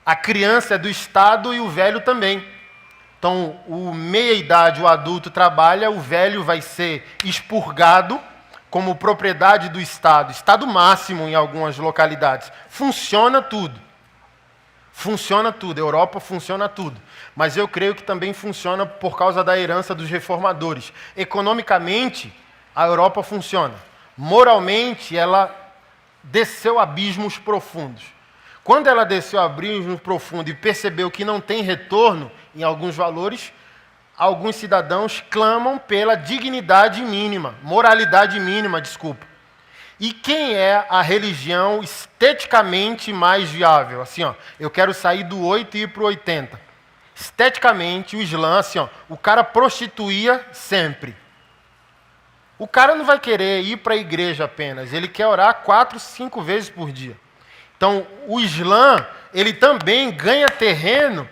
A criança é do Estado e o velho também. Então, o meia-idade, o adulto trabalha, o velho vai ser expurgado como propriedade do Estado, Estado máximo em algumas localidades. Funciona tudo. Funciona tudo. A Europa funciona tudo. Mas eu creio que também funciona por causa da herança dos reformadores. Economicamente, a Europa funciona. Moralmente, ela desceu abismos profundos. Quando ela desceu abismos profundos e percebeu que não tem retorno em alguns valores, alguns cidadãos clamam pela dignidade mínima, moralidade mínima, desculpa. E quem é a religião esteticamente mais viável? Assim, ó, eu quero sair do 8 e ir para o 80. Esteticamente, o Islã, assim, ó, o cara prostituía sempre. O cara não vai querer ir para a igreja apenas, ele quer orar 4, 5 vezes por dia. Então, o Islã, ele também ganha terreno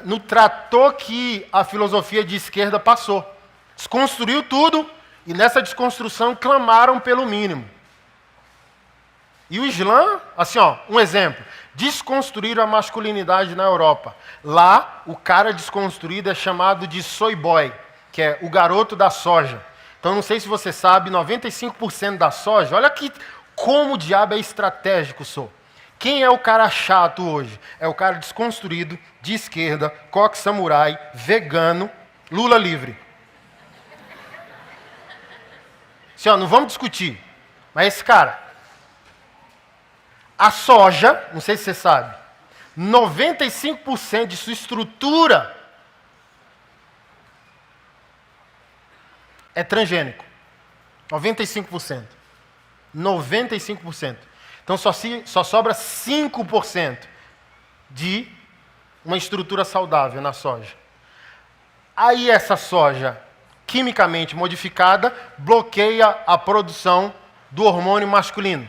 no trator que a filosofia de esquerda passou. Desconstruiu tudo e nessa desconstrução clamaram pelo mínimo. E o Islã, assim, ó, um exemplo, desconstruíram a masculinidade na Europa. Lá, o cara desconstruído é chamado de soy boy, que é o garoto da soja. Então, não sei se você sabe, 95% da soja, olha aqui como o diabo é estratégico, sou. Quem é o cara chato hoje? É o cara desconstruído, de esquerda, coque samurai, vegano, Lula livre. Assim, ó, não vamos discutir, mas esse cara, a soja, não sei se você sabe, 95% de sua estrutura é transgênico. 95%. 95%. Então só sobra 5% de uma estrutura saudável na soja. Aí essa soja, quimicamente modificada, bloqueia a produção do hormônio masculino.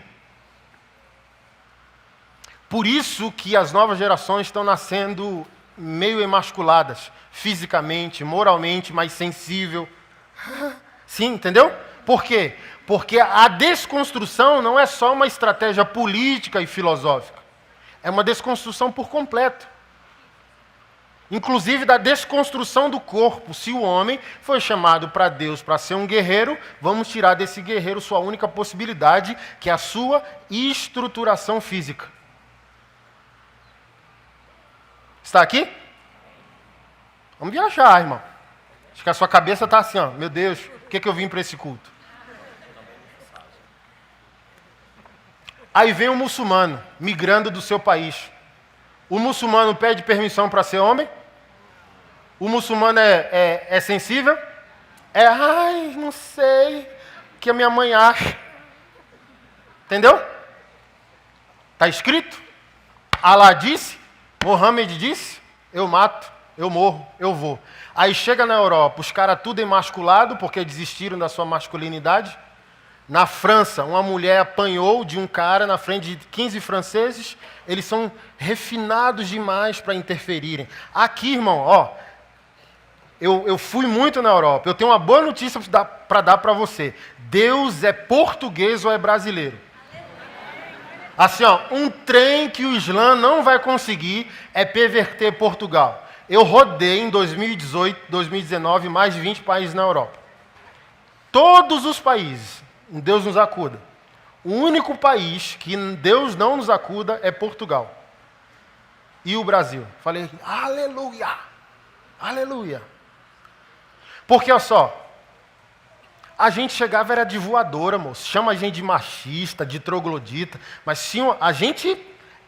Por isso que as novas gerações estão nascendo meio emasculadas, fisicamente, moralmente, mais sensível. Sim, entendeu? Por quê? Porque a desconstrução não é só uma estratégia política e filosófica. É uma desconstrução por completo. Inclusive da desconstrução do corpo. Se o homem foi chamado para Deus para ser um guerreiro, vamos tirar desse guerreiro sua única possibilidade, que é a sua estruturação física. Está aqui? Vamos viajar, irmão. Acho que a sua cabeça está assim, ó. Meu Deus, por que eu vim para esse culto? Aí vem um muçulmano, migrando do seu país. O muçulmano pede permissão para ser homem? O muçulmano é sensível? Ai, não sei, o que a minha mãe acha. Entendeu? Está escrito? Allah disse, Mohammed disse, eu mato, eu morro, eu vou. Aí chega na Europa, os caras tudo emasculado, porque desistiram da sua masculinidade. Na França, uma mulher apanhou de um cara na frente de 15 franceses. Eles são refinados demais para interferirem. Aqui, irmão, ó, eu fui muito na Europa. Eu tenho uma boa notícia para dar para você. Deus é português ou é brasileiro? Assim, ó, um trem que o Islã não vai conseguir é perverter Portugal. Eu rodei em 2018, 2019, mais de 20 países na Europa. Todos os países, Deus nos acuda. O único país que Deus não nos acuda é Portugal. E o Brasil. Falei, aleluia, aleluia. Porque, olha só, a gente chegava era de voadora, moço. Chama a gente de machista, de troglodita. Mas sim, a gente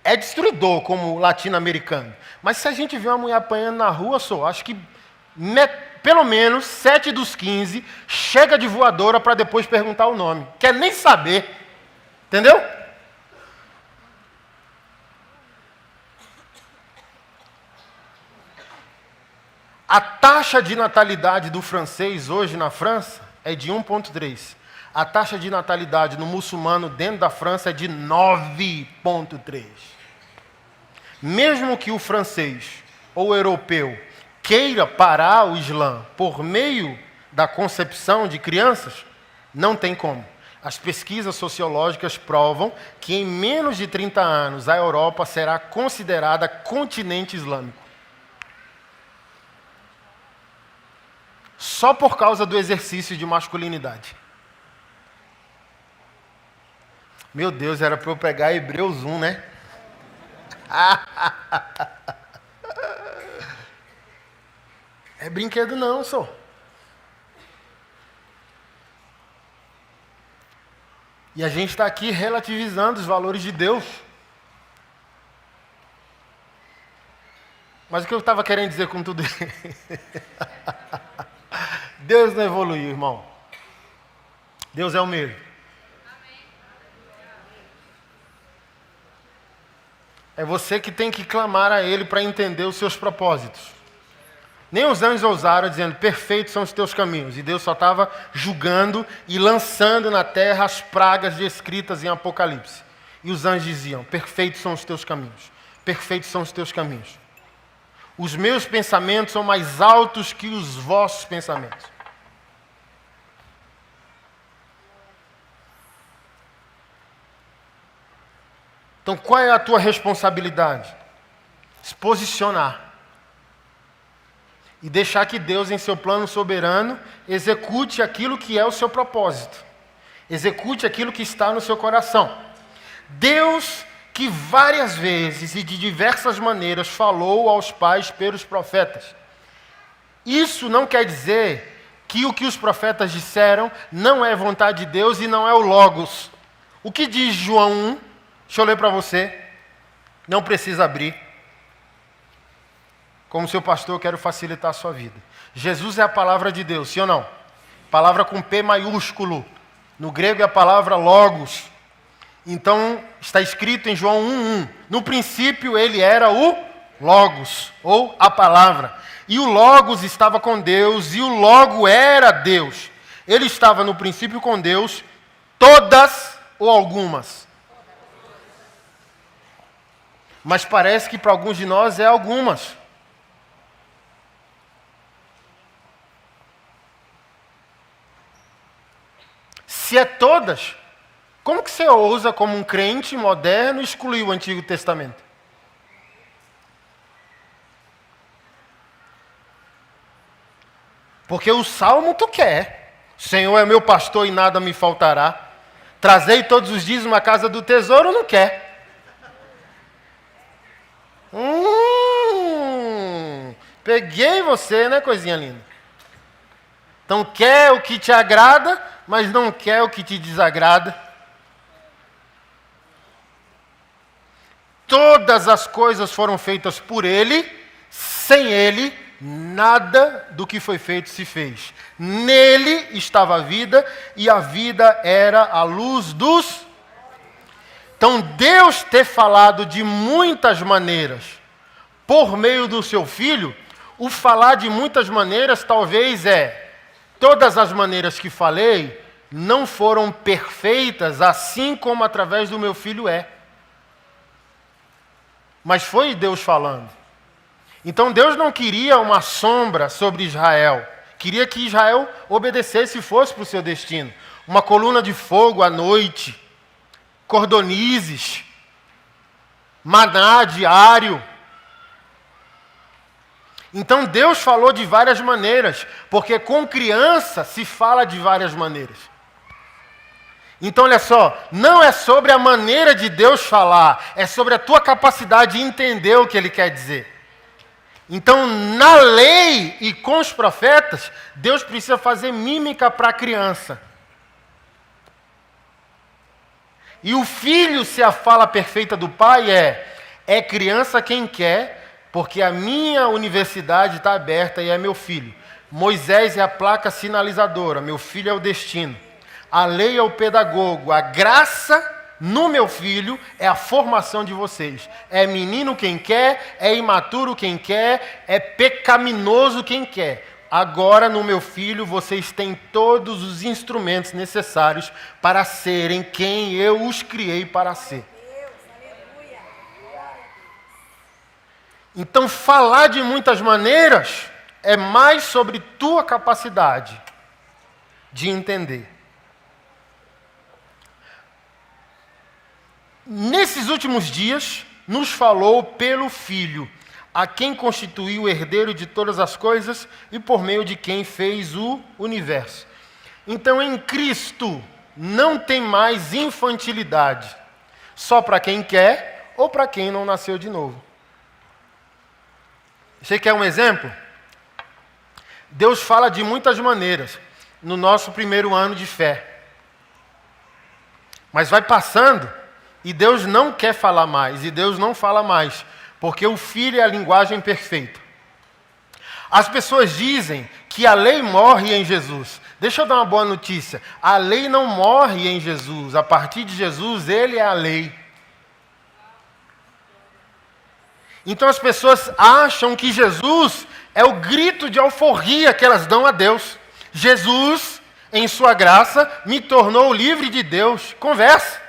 é destruidor como latino-americano. Mas se a gente vê uma mulher apanhando na rua, acho que pelo menos 7 dos 15 chega de voadora para depois perguntar o nome. Quer nem saber. Entendeu? A taxa de natalidade do francês hoje na França é de 1,3. A taxa de natalidade no muçulmano dentro da França é de 9,3. Mesmo que o francês ou o europeu queira parar o Islã por meio da concepção de crianças, não tem como. As pesquisas sociológicas provam que em menos de 30 anos a Europa será considerada continente islâmico. Só por causa do exercício de masculinidade. Meu Deus, era para eu pegar Hebreus 1, né? É brinquedo não, só. E a gente está aqui relativizando os valores de Deus. Mas o que eu estava querendo dizer com tudo isso? Deus não evoluiu, irmão. Deus é o mesmo. É você que tem que clamar a Ele para entender os seus propósitos. Nem os anjos ousaram dizendo, perfeitos são os teus caminhos. E Deus só estava julgando e lançando na terra as pragas descritas em Apocalipse. E os anjos diziam, perfeitos são os teus caminhos. Perfeitos são os teus caminhos. Os meus pensamentos são mais altos que os vossos pensamentos. Então, qual é a tua responsabilidade? Se posicionar. E deixar que Deus, em seu plano soberano, execute aquilo que é o seu propósito. Execute aquilo que está no seu coração. Deus, que várias vezes e de diversas maneiras falou aos pais pelos profetas. Isso não quer dizer que o que os profetas disseram não é vontade de Deus e não é o Logos. O que diz João 1? Deixa eu ler para você. Não precisa abrir. Como seu pastor, eu quero facilitar a sua vida. Jesus é a palavra de Deus, sim ou não? Palavra com P maiúsculo. No grego é a palavra Logos. Então, está escrito em João 1:1. No princípio, ele era o Logos, ou a palavra. E o Logos estava com Deus, e o Logo era Deus. Ele estava no princípio com Deus, todas ou algumas. Mas parece que para alguns de nós é algumas. Se é todas, como que você ousa, como um crente moderno, excluir o Antigo Testamento? Porque o Salmo tu quer. Senhor é meu pastor e nada me faltará. Trazei todos os dias uma casa do tesouro, não quer. Peguei você, né, coisinha linda? Então quer o que te agrada, mas não quer o que te desagrada. Todas as coisas foram feitas por Ele, sem Ele, nada do que foi feito se fez. Nele estava a vida, e a vida era a luz dos... Então Deus ter falado de muitas maneiras, por meio do seu Filho, o falar de muitas maneiras talvez todas as maneiras que falei não foram perfeitas, assim como através do meu Filho é. Mas foi Deus falando. Então Deus não queria uma sombra sobre Israel. Queria que Israel obedecesse e fosse para o seu destino. Uma coluna de fogo à noite, cordonizes, maná diário. Então Deus falou de várias maneiras, porque com criança se fala de várias maneiras. Então olha só, não é sobre a maneira de Deus falar, é sobre a tua capacidade de entender o que Ele quer dizer. Então na lei e com os profetas, Deus precisa fazer mímica para a criança. E o filho, se a fala perfeita do pai é criança quem quer, porque a minha universidade está aberta e é meu filho. Moisés é a placa sinalizadora, meu filho é o destino. A lei é o pedagogo, a graça no meu filho é a formação de vocês. É menino quem quer, é imaturo quem quer, é pecaminoso quem quer. Agora no meu filho vocês têm todos os instrumentos necessários para serem quem eu os criei para ser. Então falar de muitas maneiras é mais sobre tua capacidade de entender. Nesses últimos dias, nos falou pelo Filho, a quem constituiu o herdeiro de todas as coisas e por meio de quem fez o universo. Então, em Cristo, não tem mais infantilidade, só para quem quer ou para quem não nasceu de novo. Você quer um exemplo? Deus fala de muitas maneiras no nosso primeiro ano de fé. Mas vai passando e Deus não quer falar mais, e Deus não fala mais, porque o Filho é a linguagem perfeita. As pessoas dizem que a lei morre em Jesus. Deixa eu dar uma boa notícia. A lei não morre em Jesus. A partir de Jesus, Ele é a lei. Então as pessoas acham que Jesus é o grito de alforria que elas dão a Deus. Jesus, em sua graça, me tornou livre de Deus. Conversa.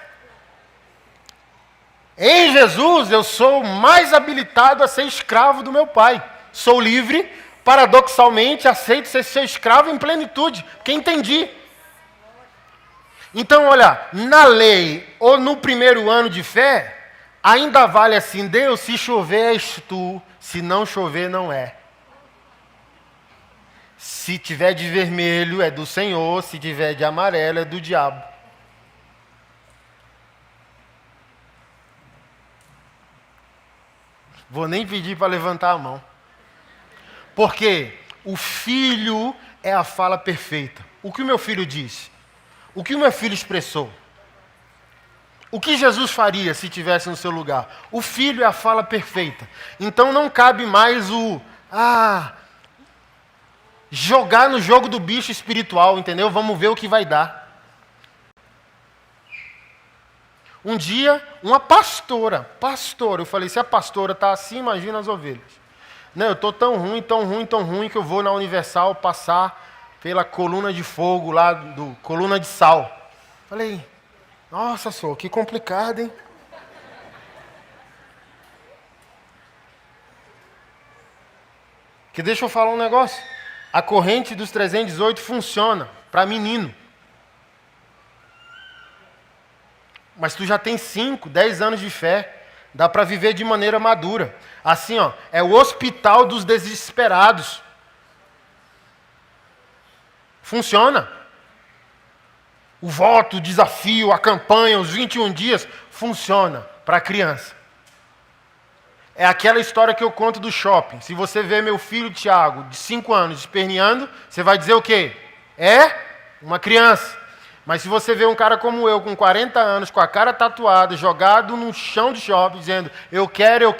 Em Jesus eu sou mais habilitado a ser escravo do meu Pai. Sou livre, paradoxalmente aceito ser seu escravo em plenitude, porque entendi. Então olha, na lei ou no primeiro ano de fé, ainda vale assim, Deus, se chover és tu, se não chover não é. Se tiver de vermelho é do Senhor, se tiver de amarelo é do diabo. Vou nem pedir para levantar a mão. Porque o filho é a fala perfeita. O que o meu filho disse? O que o meu filho expressou? O que Jesus faria se estivesse no seu lugar? O filho é a fala perfeita. Então não cabe mais jogar no jogo do bicho espiritual, entendeu? Vamos ver o que vai dar. Um dia, uma pastora, eu falei, se a pastora está assim, imagina as ovelhas. Não, eu estou tão ruim, que eu vou na Universal passar pela coluna de fogo lá, coluna de sal. Falei, nossa, senhor, que complicado, hein? Que deixa eu falar um negócio. A corrente dos 318 funciona para menino. Mas tu já tem 5, 10 anos de fé. Dá para viver de maneira madura. Assim, é o hospital dos desesperados. Funciona. O voto, o desafio, a campanha, os 21 dias, funciona para a criança. É aquela história que eu conto do shopping. Se você vê meu filho Tiago, de 5 anos, esperneando, você vai dizer o quê? É uma criança. Mas se você vê um cara como eu, com 40 anos, com a cara tatuada, jogado no chão do shopping, dizendo, eu quero,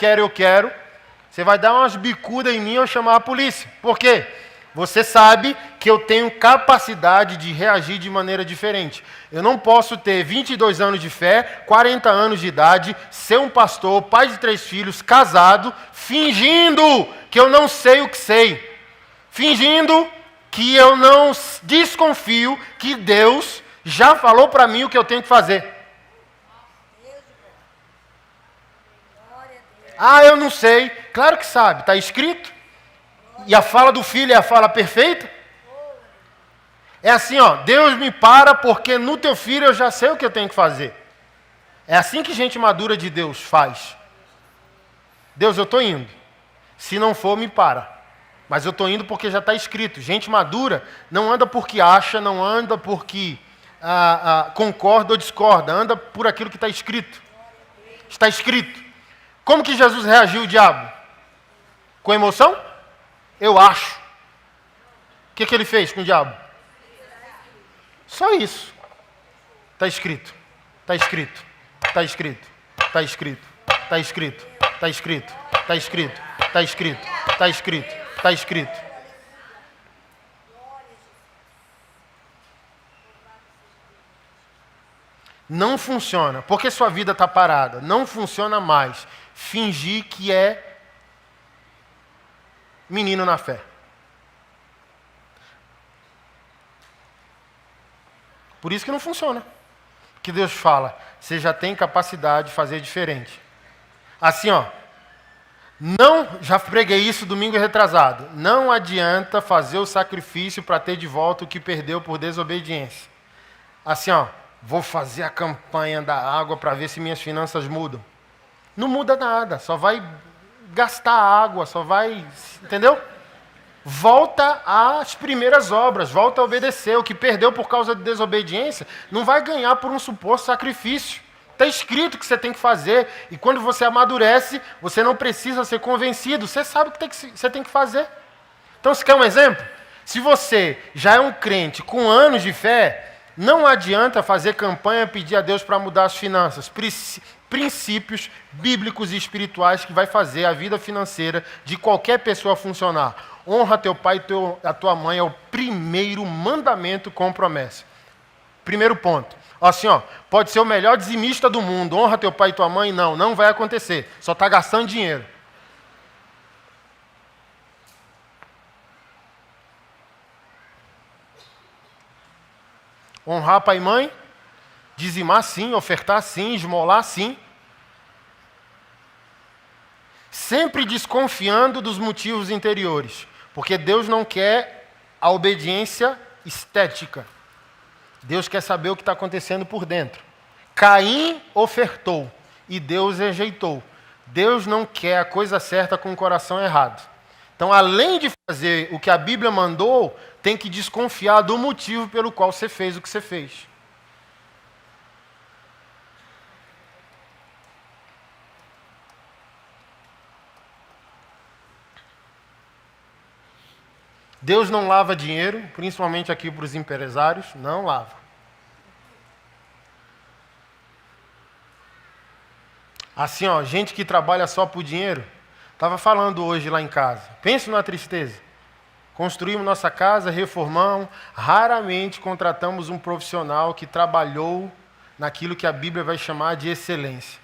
você vai dar umas bicudas em mim ou chamar a polícia. Por quê? Você sabe que eu tenho capacidade de reagir de maneira diferente. Eu não posso ter 22 anos de fé, 40 anos de idade, ser um pastor, pai de 3 filhos, casado, fingindo que eu não sei o que sei. Fingindo que eu não desconfio que Deus já falou para mim o que eu tenho que fazer. Eu não sei. Claro que sabe, está escrito. E a fala do filho é a fala perfeita? É assim, Deus me para porque no teu filho eu já sei o que eu tenho que fazer. É assim que gente madura de Deus faz. Deus, eu estou indo. Se não for, me para. Mas eu estou indo porque já está escrito. Gente madura não anda porque acha, não anda porque concorda ou discorda. Anda por aquilo que está escrito. Está escrito. Como que Jesus reagiu ao diabo? Com emoção? Eu acho. O que ele fez com o diabo? Só isso. Está escrito. Está escrito. Está escrito. Está escrito. Está escrito. Está escrito. Está escrito. Está escrito. Está escrito. Está escrito. Não funciona, porque sua vida está parada. Não funciona mais fingir que é menino na fé. Por isso que não funciona. Que Deus fala, você já tem capacidade de fazer diferente. Assim, ó. Não, já preguei isso domingo retrasado. Não adianta fazer o sacrifício para ter de volta o que perdeu por desobediência. Assim, ó, vou fazer a campanha da água para ver se minhas finanças mudam. Não muda nada, só vai gastar água, só vai, entendeu? Volta às primeiras obras, volta a obedecer. O que perdeu por causa de desobediência, não vai ganhar por um suposto sacrifício. Está escrito que você tem que fazer, e quando você amadurece, você não precisa ser convencido, você sabe o que você tem que fazer. Então, você quer um exemplo? Se você já é um crente com anos de fé, não adianta fazer campanha, pedir a Deus para mudar as finanças. Princípios bíblicos e espirituais que vai fazer a vida financeira de qualquer pessoa funcionar. Honra teu pai e a tua mãe é o primeiro mandamento com promessa. Primeiro ponto. Assim, ó, pode ser o melhor dizimista do mundo, honra teu pai e tua mãe, não vai acontecer, só está gastando dinheiro. Honrar pai e mãe, dizimar sim, ofertar sim, esmolar sim. Sempre desconfiando dos motivos interiores, porque Deus não quer a obediência estética. Deus quer saber o que está acontecendo por dentro. Caim ofertou e Deus rejeitou. Deus não quer a coisa certa com o coração errado. Então, além de fazer o que a Bíblia mandou, tem que desconfiar do motivo pelo qual você fez o que você fez. Deus não lava dinheiro, principalmente aqui para os empresários, não lava. Assim, ó, gente que trabalha só por dinheiro, estava falando hoje lá em casa. Pense numa tristeza. Construímos nossa casa, reformamos, raramente contratamos um profissional que trabalhou naquilo que a Bíblia vai chamar de excelência.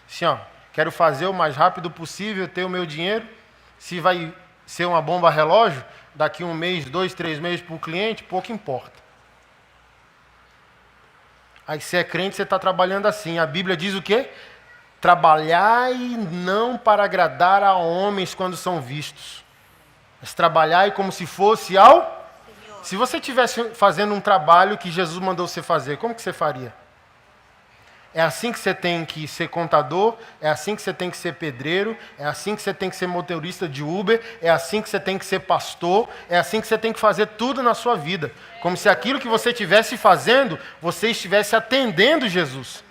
Assim, ó, quero fazer o mais rápido possível, ter o meu dinheiro, se vai ser uma bomba relógio, daqui 1 mês, 2, 3 meses para o cliente, pouco importa. Aí você é crente, você está trabalhando assim. A Bíblia diz o quê? Trabalhai não para agradar a homens quando são vistos, mas trabalhai como se fosse ao Senhor. Se você estivesse fazendo um trabalho que Jesus mandou você fazer, como que você faria? É assim que você tem que ser contador, é assim que você tem que ser pedreiro, é assim que você tem que ser motorista de Uber, é assim que você tem que ser pastor, é assim que você tem que fazer tudo na sua vida. Como se aquilo que você estivesse fazendo, você estivesse atendendo Jesus.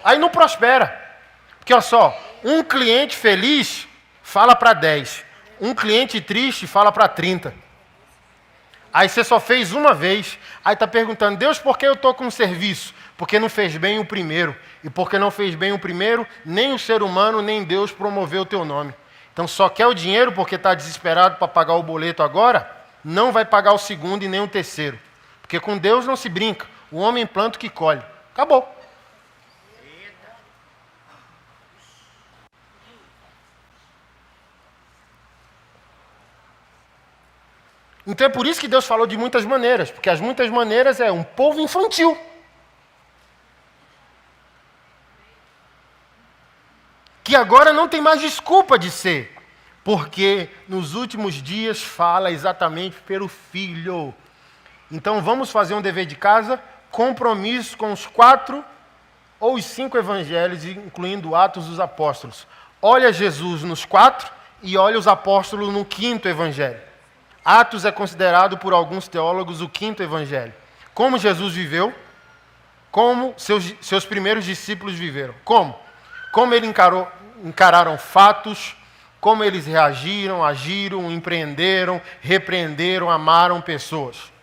Aí não prospera. Porque, olha só, um cliente feliz fala para 10. Um cliente triste fala para 30. Aí você só fez uma vez. Aí está perguntando, Deus, por que eu estou com um serviço? Porque não fez bem o primeiro. E porque não fez bem o primeiro, nem o ser humano, nem Deus promoveu o teu nome. Então só quer o dinheiro porque está desesperado para pagar o boleto agora, não vai pagar o segundo e nem o terceiro. Porque com Deus não se brinca. O homem planta o que colhe. Acabou. Então é por isso que Deus falou de muitas maneiras. Porque as muitas maneiras é um povo infantil. Que agora não tem mais desculpa de ser, porque nos últimos dias fala exatamente pelo Filho. Então vamos fazer um dever de casa, compromisso com os 4 ou os 5 evangelhos, incluindo Atos dos Apóstolos. Olha Jesus nos 4 e olha os apóstolos no 5º evangelho. Atos é considerado por alguns teólogos o quinto evangelho. Como Jesus viveu, como seus primeiros discípulos viveram. Como? Como eles encararam fatos, como eles reagiram, agiram, empreenderam, repreenderam, amaram pessoas.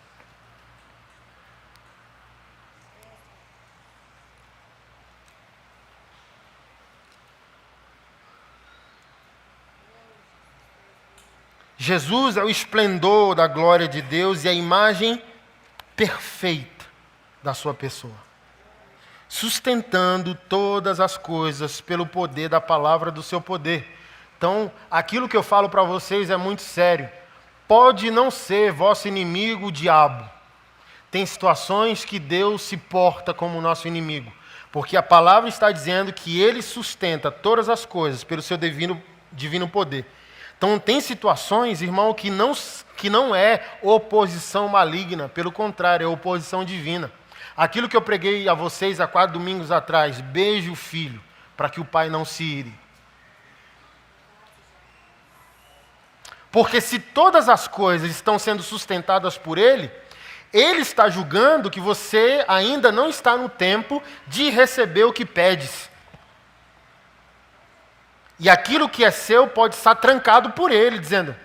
Jesus é o esplendor da glória de Deus e a imagem perfeita da sua pessoa, sustentando todas as coisas pelo poder da palavra do seu poder. Então, aquilo que eu falo para vocês é muito sério. Pode não ser vosso inimigo o diabo. Tem situações que Deus se porta como nosso inimigo, porque a palavra está dizendo que Ele sustenta todas as coisas pelo seu divino poder. Então, tem situações, irmão, que não é oposição maligna, pelo contrário, é oposição divina. Aquilo que eu preguei a vocês há 4 domingos atrás, beije o filho, para que o pai não se ire. Porque se todas as coisas estão sendo sustentadas por ele, ele está julgando que você ainda não está no tempo de receber o que pedes. E aquilo que é seu pode estar trancado por ele, dizendo,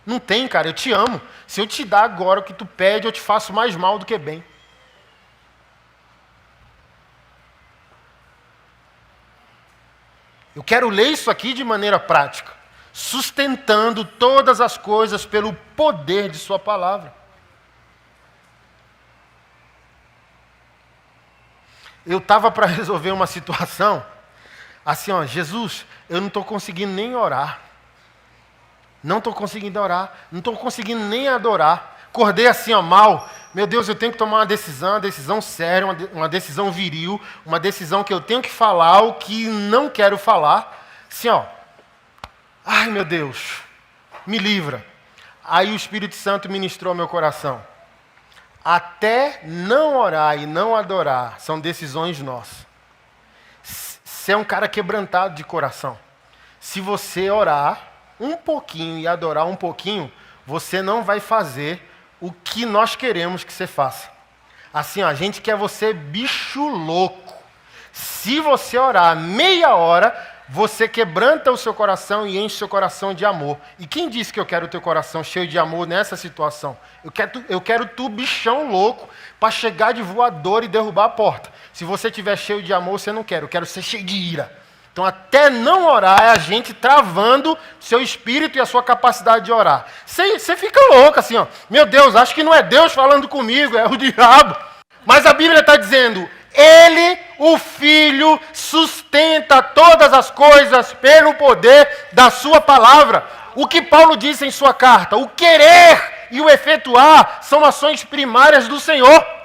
não tem, cara, eu te amo. Se eu te dar agora o que tu pede, eu te faço mais mal do que bem. Eu quero ler isso aqui de maneira prática, sustentando todas as coisas pelo poder de sua palavra. Eu estava para resolver uma situação, assim, ó, Jesus, eu não estou conseguindo nem orar. Não estou conseguindo orar, não estou conseguindo nem adorar. Acordei assim, ó, mal. Meu Deus, eu tenho que tomar uma decisão séria, uma decisão viril, uma decisão que eu tenho que falar o que não quero falar. Assim, ó. Ai, meu Deus, me livra. Aí o Espírito Santo ministrou ao meu coração. Até não orar e não adorar são decisões nossas. Você é um cara quebrantado de coração. Se você orar um pouquinho e adorar um pouquinho, você não vai fazer o que nós queremos que você faça. Assim, ó, a gente quer você bicho louco. Se você orar meia hora, você quebranta o seu coração e enche o seu coração de amor. E quem disse que eu quero o teu coração cheio de amor nessa situação? Eu quero tu bichão louco para chegar de voador e derrubar a porta. Se você estiver cheio de amor, você não quer. Eu quero ser cheio de ira. Então, até não orar é a gente travando seu espírito e a sua capacidade de orar. Você fica louco assim, ó. Meu Deus, acho que não é Deus falando comigo, é o diabo. Mas a Bíblia está dizendo, Ele, o Filho, sustenta todas as coisas pelo poder da sua palavra. O que Paulo disse em sua carta, o querer e o efetuar são ações primárias do Senhor.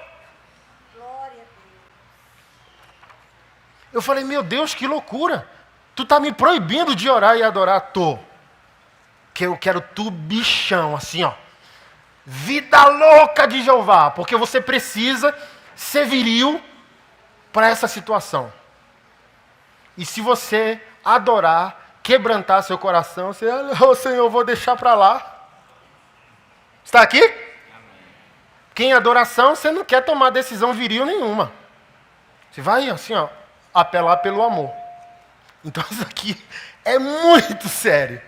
Eu falei, meu Deus, que loucura. Tu está me proibindo de orar e adorar. Tô. Que eu quero tu bichão, assim, ó. Vida louca de Jeová. Porque você precisa ser viril para essa situação. E se você adorar, quebrantar seu coração, você, oh Senhor, eu vou deixar para lá. Está aqui? Porque em adoração você não quer tomar decisão viril nenhuma. Você vai assim, ó, apelar pelo amor. Então isso aqui é muito sério.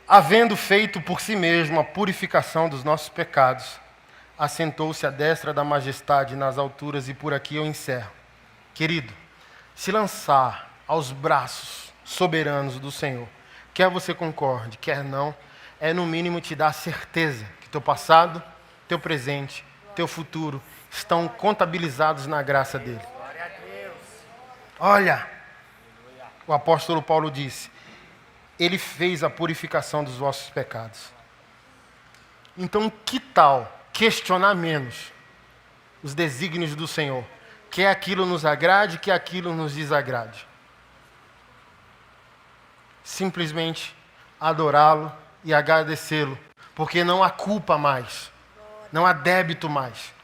Havendo feito por si mesmo a purificação dos nossos pecados, assentou-se à destra da majestade nas alturas, e por aqui eu encerro. Querido, se lançar aos braços soberanos do Senhor, quer você concorde, quer não, é no mínimo te dar certeza que teu passado, teu presente, teu futuro estão contabilizados na graça dele. Olha, o apóstolo Paulo disse, ele fez a purificação dos vossos pecados. Então, que tal questionar menos os desígnios do Senhor? Quer aquilo nos agrade, quer aquilo nos desagrade. Simplesmente adorá-lo e agradecê-lo, porque não há culpa mais, não há débito mais.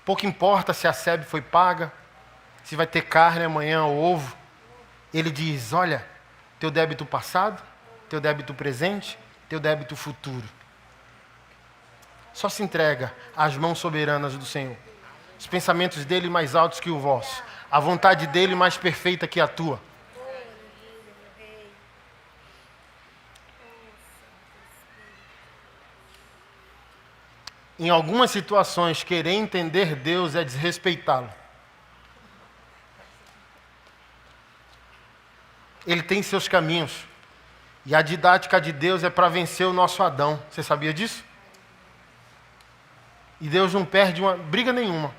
Pouco importa se a SEB foi paga, se vai ter carne amanhã ou ovo. Ele diz, olha, teu débito passado, teu débito presente, teu débito futuro. Só se entrega às mãos soberanas do Senhor. Os pensamentos dele mais altos que o vosso. A vontade dele mais perfeita que a tua. Em algumas situações, querer entender Deus é desrespeitá-lo. Ele tem seus caminhos. E a didática de Deus é para vencer o nosso Adão. Você sabia disso? E Deus não perde uma briga nenhuma.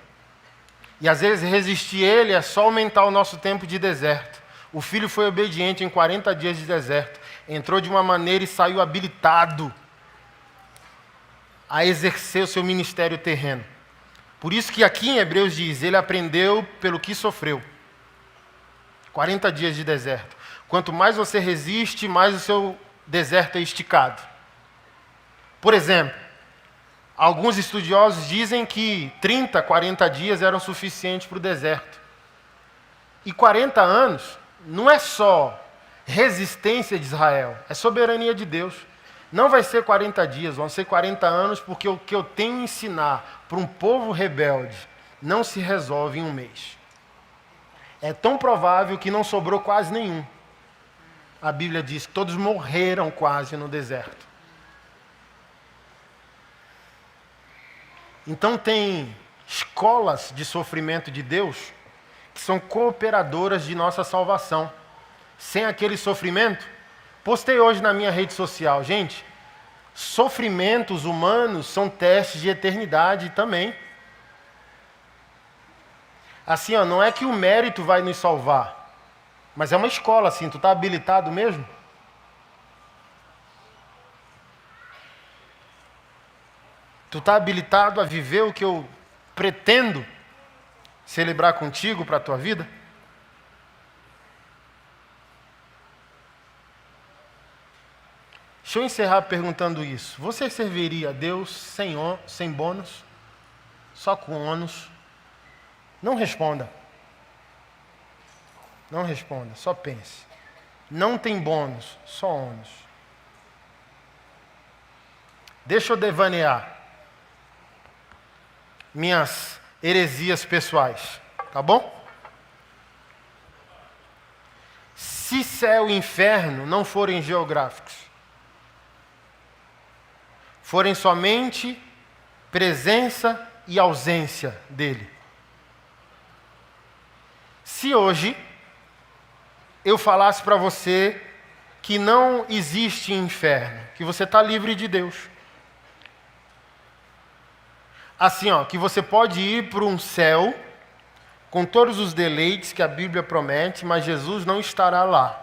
E às vezes resistir ele é só aumentar o nosso tempo de deserto. O filho foi obediente em 40 dias de deserto. Entrou de uma maneira e saiu habilitado a exercer o seu ministério terreno. Por isso que aqui em Hebreus diz, ele aprendeu pelo que sofreu. 40 dias de deserto. Quanto mais você resiste, mais o seu deserto é esticado. Por exemplo, alguns estudiosos dizem que 30, 40 dias eram suficientes para o deserto. E 40 anos não é só resistência de Israel, é soberania de Deus. Não vai ser 40 dias, vão ser 40 anos, porque o que eu tenho a ensinar para um povo rebelde não se resolve em um mês. É tão provável que não sobrou quase nenhum. A Bíblia diz que todos morreram quase no deserto. Então tem escolas de sofrimento de Deus que são cooperadoras de nossa salvação. Sem aquele sofrimento, postei hoje na minha rede social, gente, sofrimentos humanos são testes de eternidade também. Assim, ó, não é que o mérito vai nos salvar, mas é uma escola, assim, tu está habilitado mesmo? Tu está habilitado a viver o que eu pretendo celebrar contigo para a tua vida? Deixa eu encerrar perguntando isso. Você serviria a Deus sem bônus? Só com ônus? Não responda. Não responda, só pense. Não tem bônus, só ônus. Deixa eu devanear minhas heresias pessoais, tá bom? Se céu e inferno não forem geográficos, forem somente presença e ausência dele. Se hoje eu falasse para você que não existe inferno, que você está livre de Deus. Assim, ó, que você pode ir para um céu com todos os deleites que a Bíblia promete, mas Jesus não estará lá.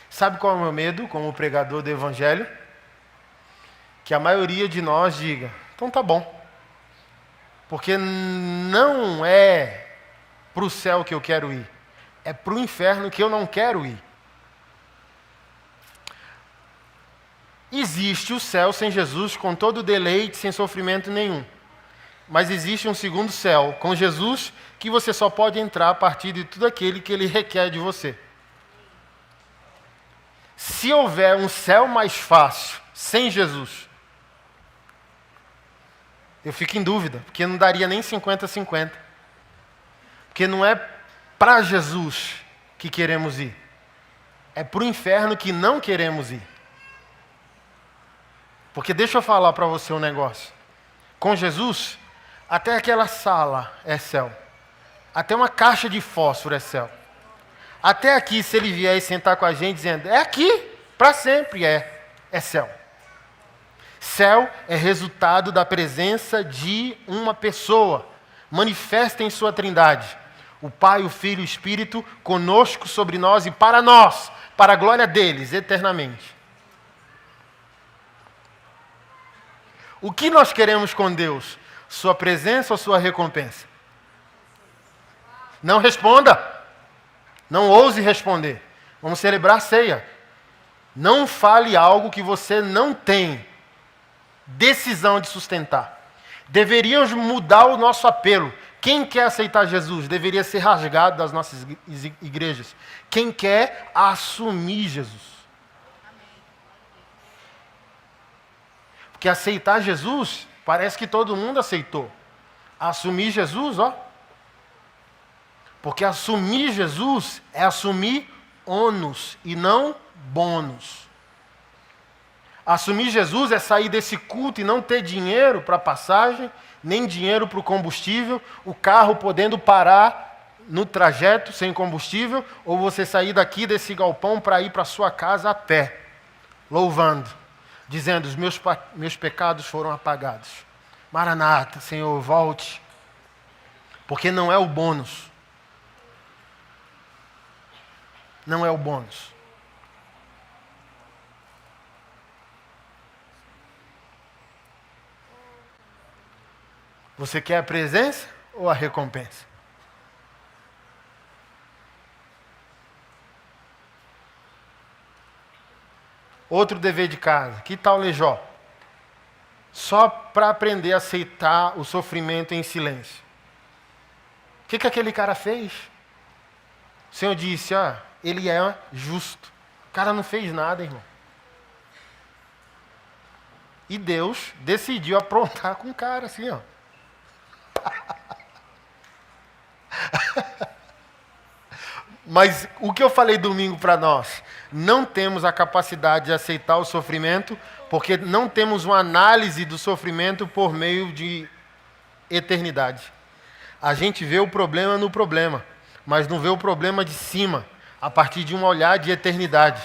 Sabe qual é o meu medo como pregador do Evangelho? Que a maioria de nós diga, então tá bom. Porque não é para o céu que eu quero ir. É para o inferno que eu não quero ir. Existe o céu sem Jesus, com todo deleite, sem sofrimento nenhum. Mas existe um segundo céu, com Jesus, que você só pode entrar a partir de tudo aquilo que Ele requer de você. Se houver um céu mais fácil, sem Jesus, eu fico em dúvida, porque não daria nem 50-50. Porque não é para Jesus que queremos ir. É para o inferno que não queremos ir. Porque deixa eu falar para você um negócio. Com Jesus, até aquela sala é céu. Até uma caixa de fósforo é céu. Até aqui, se ele vier e sentar com a gente dizendo, é aqui, para sempre, é céu. Céu é resultado da presença de uma pessoa, manifesta em sua trindade. O Pai, o Filho e o Espírito, conosco, sobre nós e para nós, para a glória deles, eternamente. O que nós queremos com Deus? Sua presença ou sua recompensa? Não responda. Não ouse responder. Vamos celebrar a ceia. Não fale algo que você não tem decisão de sustentar. Deveríamos mudar o nosso apelo. Quem quer aceitar Jesus deveria ser rasgado das nossas igrejas. Quem quer assumir Jesus. Porque aceitar Jesus, parece que todo mundo aceitou. Assumir Jesus, ó. Porque assumir Jesus é assumir ônus e não bônus. Assumir Jesus é sair desse culto e não ter dinheiro para passagem, nem dinheiro para o combustível, o carro podendo parar no trajeto sem combustível, ou você sair daqui desse galpão para ir para a sua casa a pé, louvando, dizendo: os meus pecados foram apagados. Maranata, Senhor, volte. Porque não é o bônus. Não é o bônus. Você quer a presença ou a recompensa? Outro dever de casa. Que tal ler Jó? Só para aprender a aceitar o sofrimento em silêncio. O que aquele cara fez? O Senhor disse: ele é justo. O cara não fez nada, irmão. E Deus decidiu aprontar com o cara, assim, ó. Mas o que eu falei domingo para nós? Não temos a capacidade de aceitar o sofrimento, porque não temos uma análise do sofrimento por meio de eternidade. A gente vê o problema no problema, mas não vê o problema de cima, a partir de um olhar de eternidade.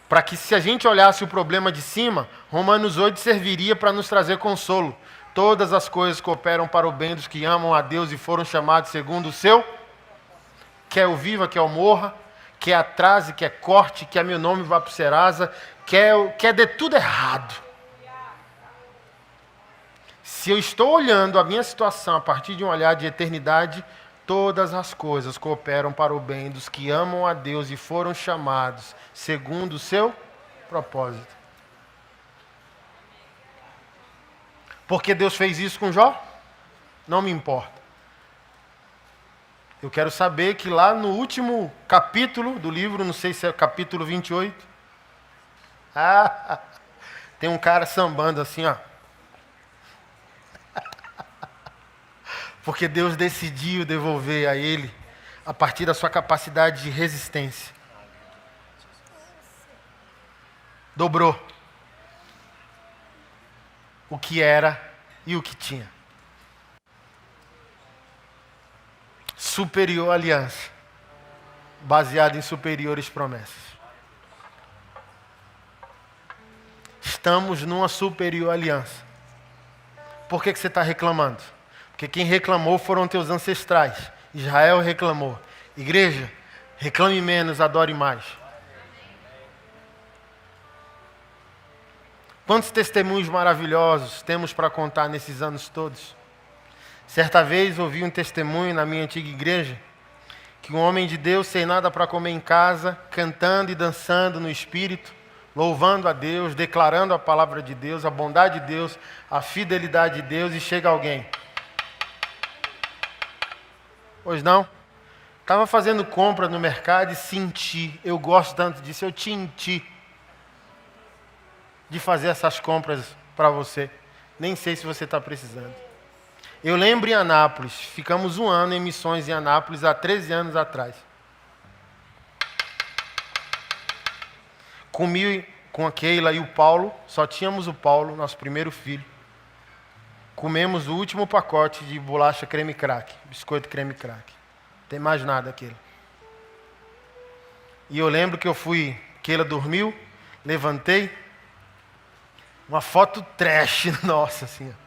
Para que, se a gente olhasse o problema de cima, Romanos 8 serviria para nos trazer consolo. Todas as coisas cooperam para o bem dos que amam a Deus e foram chamados segundo o seu. Quer eu viva, quer eu morra, quer atrase, quer corte, quer meu nome vá para o Serasa, quer dê tudo errado. Se eu estou olhando a minha situação a partir de um olhar de eternidade, todas as coisas cooperam para o bem dos que amam a Deus e foram chamados segundo o seu propósito. Porque Deus fez isso com Jó? Não me importa. Eu quero saber que lá no último capítulo do livro, não sei se é o capítulo 28, tem um cara sambando assim, ó. Porque Deus decidiu devolver a ele a partir da sua capacidade de resistência. Dobrou o que era e o que tinha. Superior aliança, baseada em superiores promessas. Estamos numa superior aliança. Por que você está reclamando? Porque quem reclamou foram teus ancestrais. Israel reclamou. Igreja, reclame menos, adore mais. Quantos testemunhos maravilhosos temos para contar nesses anos todos? Certa vez ouvi um testemunho na minha antiga igreja, que um homem de Deus, sem nada para comer em casa, cantando e dançando no Espírito, louvando a Deus, declarando a palavra de Deus, a bondade de Deus, a fidelidade de Deus, e chega alguém. Pois não? Estava fazendo compra no mercado e senti, eu gosto tanto disso, eu senti de fazer essas compras para você. Nem sei se você está precisando. Eu lembro em Anápolis, ficamos 1 ano em missões em Anápolis há 13 anos atrás. Comi com a Keila e o Paulo, só tínhamos o Paulo, nosso primeiro filho. Comemos o último pacote de bolacha creme crack, biscoito creme crack. Não tem mais nada aquele. E eu lembro que eu fui, Keila dormiu, levantei, uma foto trash nossa, assim, ó.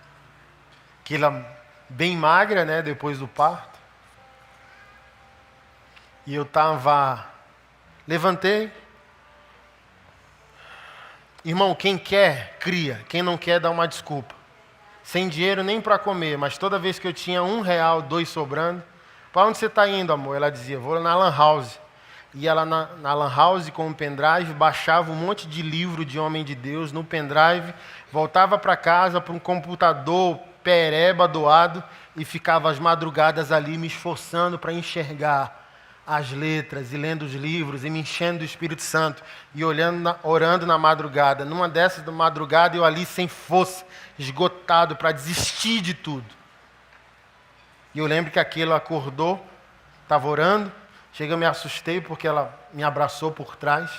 Keila bem magra, né, depois do parto. E eu levantei. Irmão, quem quer, cria. Quem não quer, dá uma desculpa. Sem dinheiro nem para comer, mas toda vez que eu tinha R$1, 2 sobrando, para onde você está indo, amor? Ela dizia, vou na Lan House. ia lá na Lan House com um pendrive, baixava um monte de livro de homem de Deus no pendrive, voltava para casa para um computador pereba doado e ficava as madrugadas ali me esforçando para enxergar as letras e lendo os livros e me enchendo do Espírito Santo e orando na madrugada. Numa dessas da madrugada eu ali sem força, esgotado para desistir de tudo. E eu lembro que aquilo acordou, estava orando, chega, eu me assustei porque ela me abraçou por trás.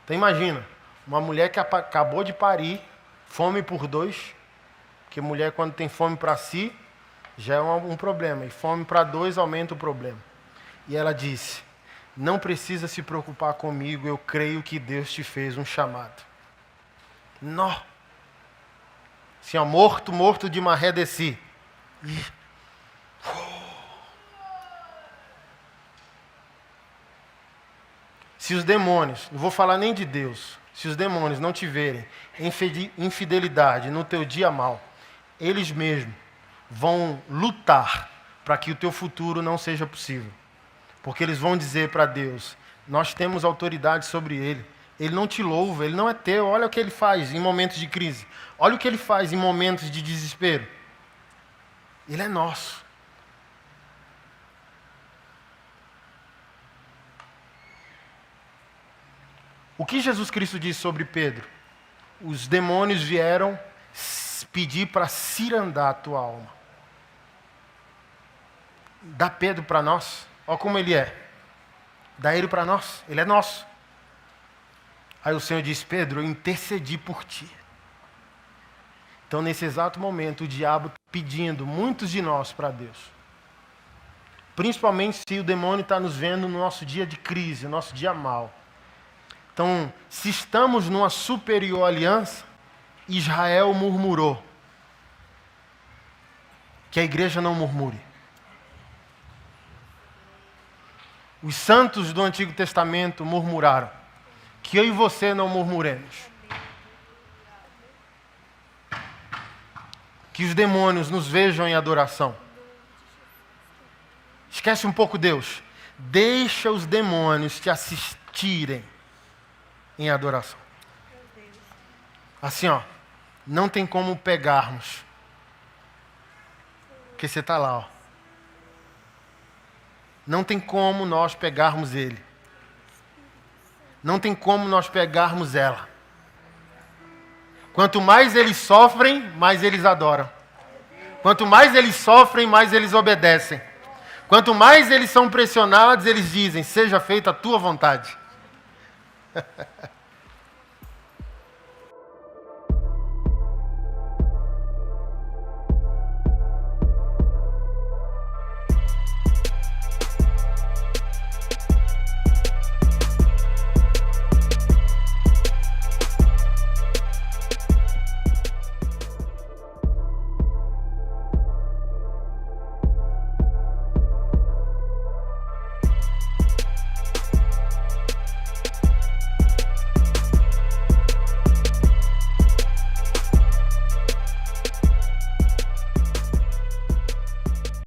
Então imagina, uma mulher que acabou de parir, fome por dois, porque mulher quando tem fome para si, já é um problema, e fome para dois aumenta o problema. E ela disse, não precisa se preocupar comigo, eu creio que Deus te fez um chamado. Nó! Assim, ó, morto de maré desci. Se os demônios, não vou falar nem de Deus, se os demônios não te verem infidelidade no teu dia mal, eles mesmos vão lutar para que o teu futuro não seja possível. Porque eles vão dizer para Deus, nós temos autoridade sobre ele. Ele não te louva, ele não é teu. Olha o que ele faz em momentos de crise. Olha o que ele faz em momentos de desespero. Ele é nosso. O que Jesus Cristo disse sobre Pedro? Os demônios vieram pedir para cirandar a tua alma. Dá Pedro para nós. Olha como ele é. Dá ele para nós. Ele é nosso. Aí o Senhor diz, Pedro, eu intercedi por ti. Então, nesse exato momento, o diabo está pedindo muitos de nós para Deus. Principalmente se o demônio está nos vendo no nosso dia de crise, no nosso dia mal. Então, se estamos numa superior aliança, Israel murmurou. Que a igreja não murmure. Os santos do Antigo Testamento murmuraram. Que eu e você não murmuremos. Que os demônios nos vejam em adoração. Esquece um pouco Deus. Deixa os demônios te assistirem em adoração. Assim, ó. Não tem como pegarmos. Porque você está lá, ó. Não tem como nós pegarmos ele. Não tem como nós pegarmos ela. Quanto mais eles sofrem, mais eles adoram. Quanto mais eles sofrem, mais eles obedecem. Quanto mais eles são pressionados, eles dizem, seja feita a tua vontade.